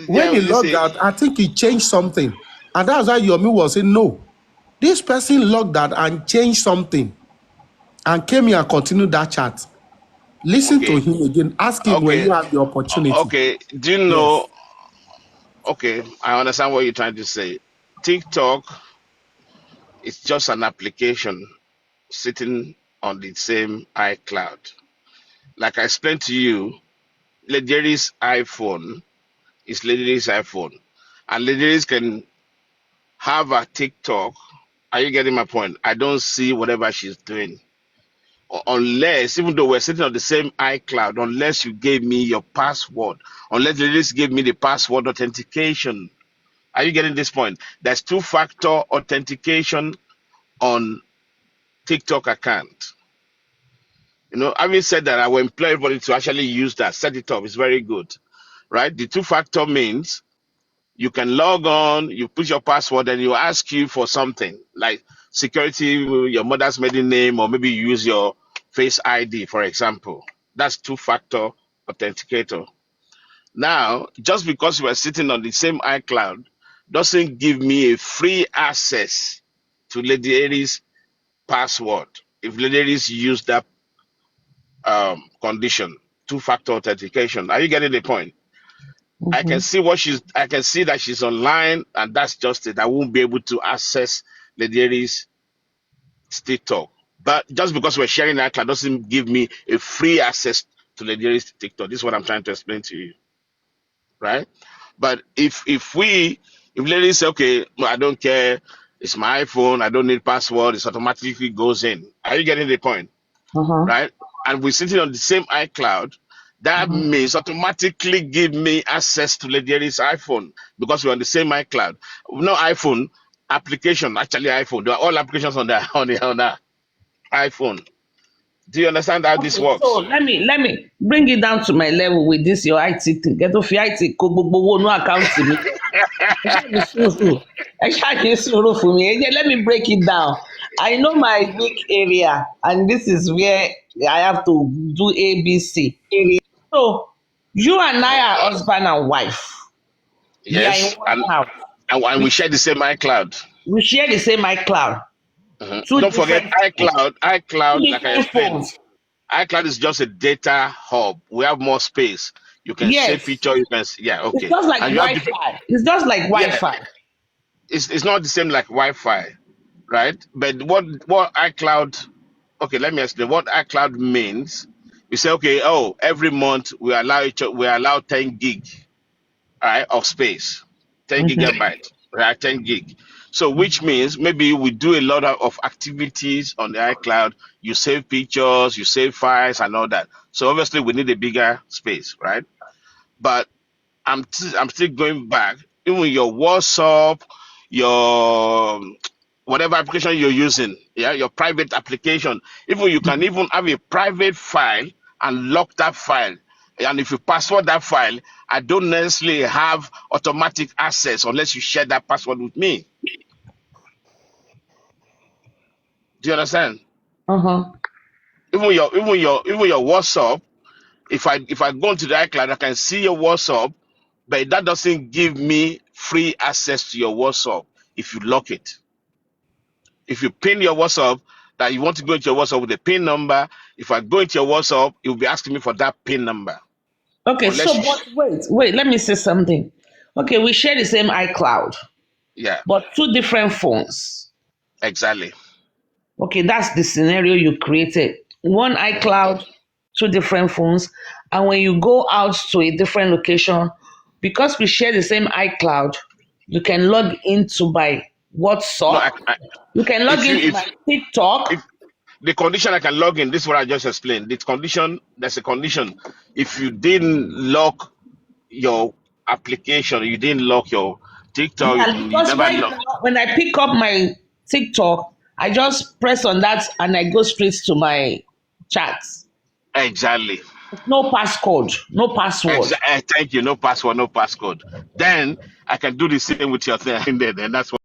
when Yeah. he You logged see. out, I think he changed something. And that's why Yomi was saying, no, this person logged out and changed something and came here and continued that chat. Listen to Okay. him again. Ask him when Okay. you have the opportunity. Okay. Do you Yes. know? Okay, I understand what you're trying to say. TikTok is just an application sitting on the same iCloud. Like I explained to you, Legendari's iPhone is Legendari's iPhone, and Legendary can have a TikTok. Are you getting my point? I don't see whatever she's doing. Unless, even though we're sitting on the same iCloud, unless you gave me your password, unless you just gave me the password authentication. Are you getting this point? There's two-factor authentication on TikTok account. Having said that, I will employ everybody to actually use that, set it up. It's very good, right? The two-factor means you can log on, you put your password, and you ask you for something. Like security, your mother's maiden name, or maybe you use your Face ID, for example. That's two-factor authenticator. Now, just because we're sitting on the same iCloud doesn't give me a free access to Lady Aries' password. If Lady Aries use that condition, two-factor authentication. Are you getting the point? I can see I can see that she's online, and that's just it. I won't be able to access Lady Aries' TikTok. But just because we're sharing iCloud doesn't give me a free access to Lady Aries' TikTok. This is what I'm trying to explain to you, right? But if ladies say, okay, no, I don't care, it's my iPhone, I don't need password, it automatically goes in. Are you getting the point? Right? And we're sitting on the same iCloud, that means automatically give me access to Lady Aries' iPhone because we're on the same iCloud. No iPhone application, actually iPhone. There are all applications on the iPhone. Do you understand how this Okay, so works? let me bring it down to my level with this your IT thing. Get off your IT kó gbogbo owó inú àkáǹtì mi. Ẹ ṣáà ní sùúrù. Ẹ ṣáà ní sùúrù fún mi. Let me break it down. I know my weak area, and this is where I have to do ABC. So you and I are husband and wife. We are in Yes, one house. and We we share the same iCloud. we share the same iCloud. Two Don't forget different phones. iCloud. Two iCloud, like I different explained, phones. iCloud is just a data hub. We have more space. You can save Yes. picture. You can, yeah, It's okay. just like And you have different. Wi-Fi. It's just like Yeah, Wi-Fi. it's not the same like Wi-Fi, right? But what iCloud? Okay, let me explain what iCloud means. We say, okay, oh, every month we allow 10 gig, all right, of space, 10 gigabyte, right, 10 gig. So which means maybe we do a lot of activities on the iCloud. You save pictures, you save files, and all that. So obviously we need a bigger space, right? But I'm still going back. Even your WhatsApp, your whatever application you're using, yeah, your private application. Even you can even have a private file and lock that file. And if you password that file, I don't necessarily have automatic access unless you share that password with me. Do you understand? Uh-huh. Even your WhatsApp, if I go into the iCloud, I can see your WhatsApp, but that doesn't give me free access to your WhatsApp if you lock it. If you pin your WhatsApp that you want to go into your WhatsApp with a pin number, if I go into your WhatsApp, it will be asking me for that pin number. Okay, Unless so you, but wait, let me say something. Okay, we share the same iCloud, yeah, but two different phones. exactly. Okay, that's the scenario you created. One iCloud, two different phones. And when you go out to a different location, because we share the same iCloud, you can log into my No, WhatsApp. You can log if you into my TikTok. if the condition I can log in, this is what I just explained. The condition, there's a condition. If you didn't lock your application, you didn't lock your TikTok, Yeah, you because never right lock. now, when I pick up my TikTok, I just press on that and I go straight to my chats. Exactly. No passcode, no password. Thank you. No password, no passcode. Then I can do the same with your thing, and then that's what.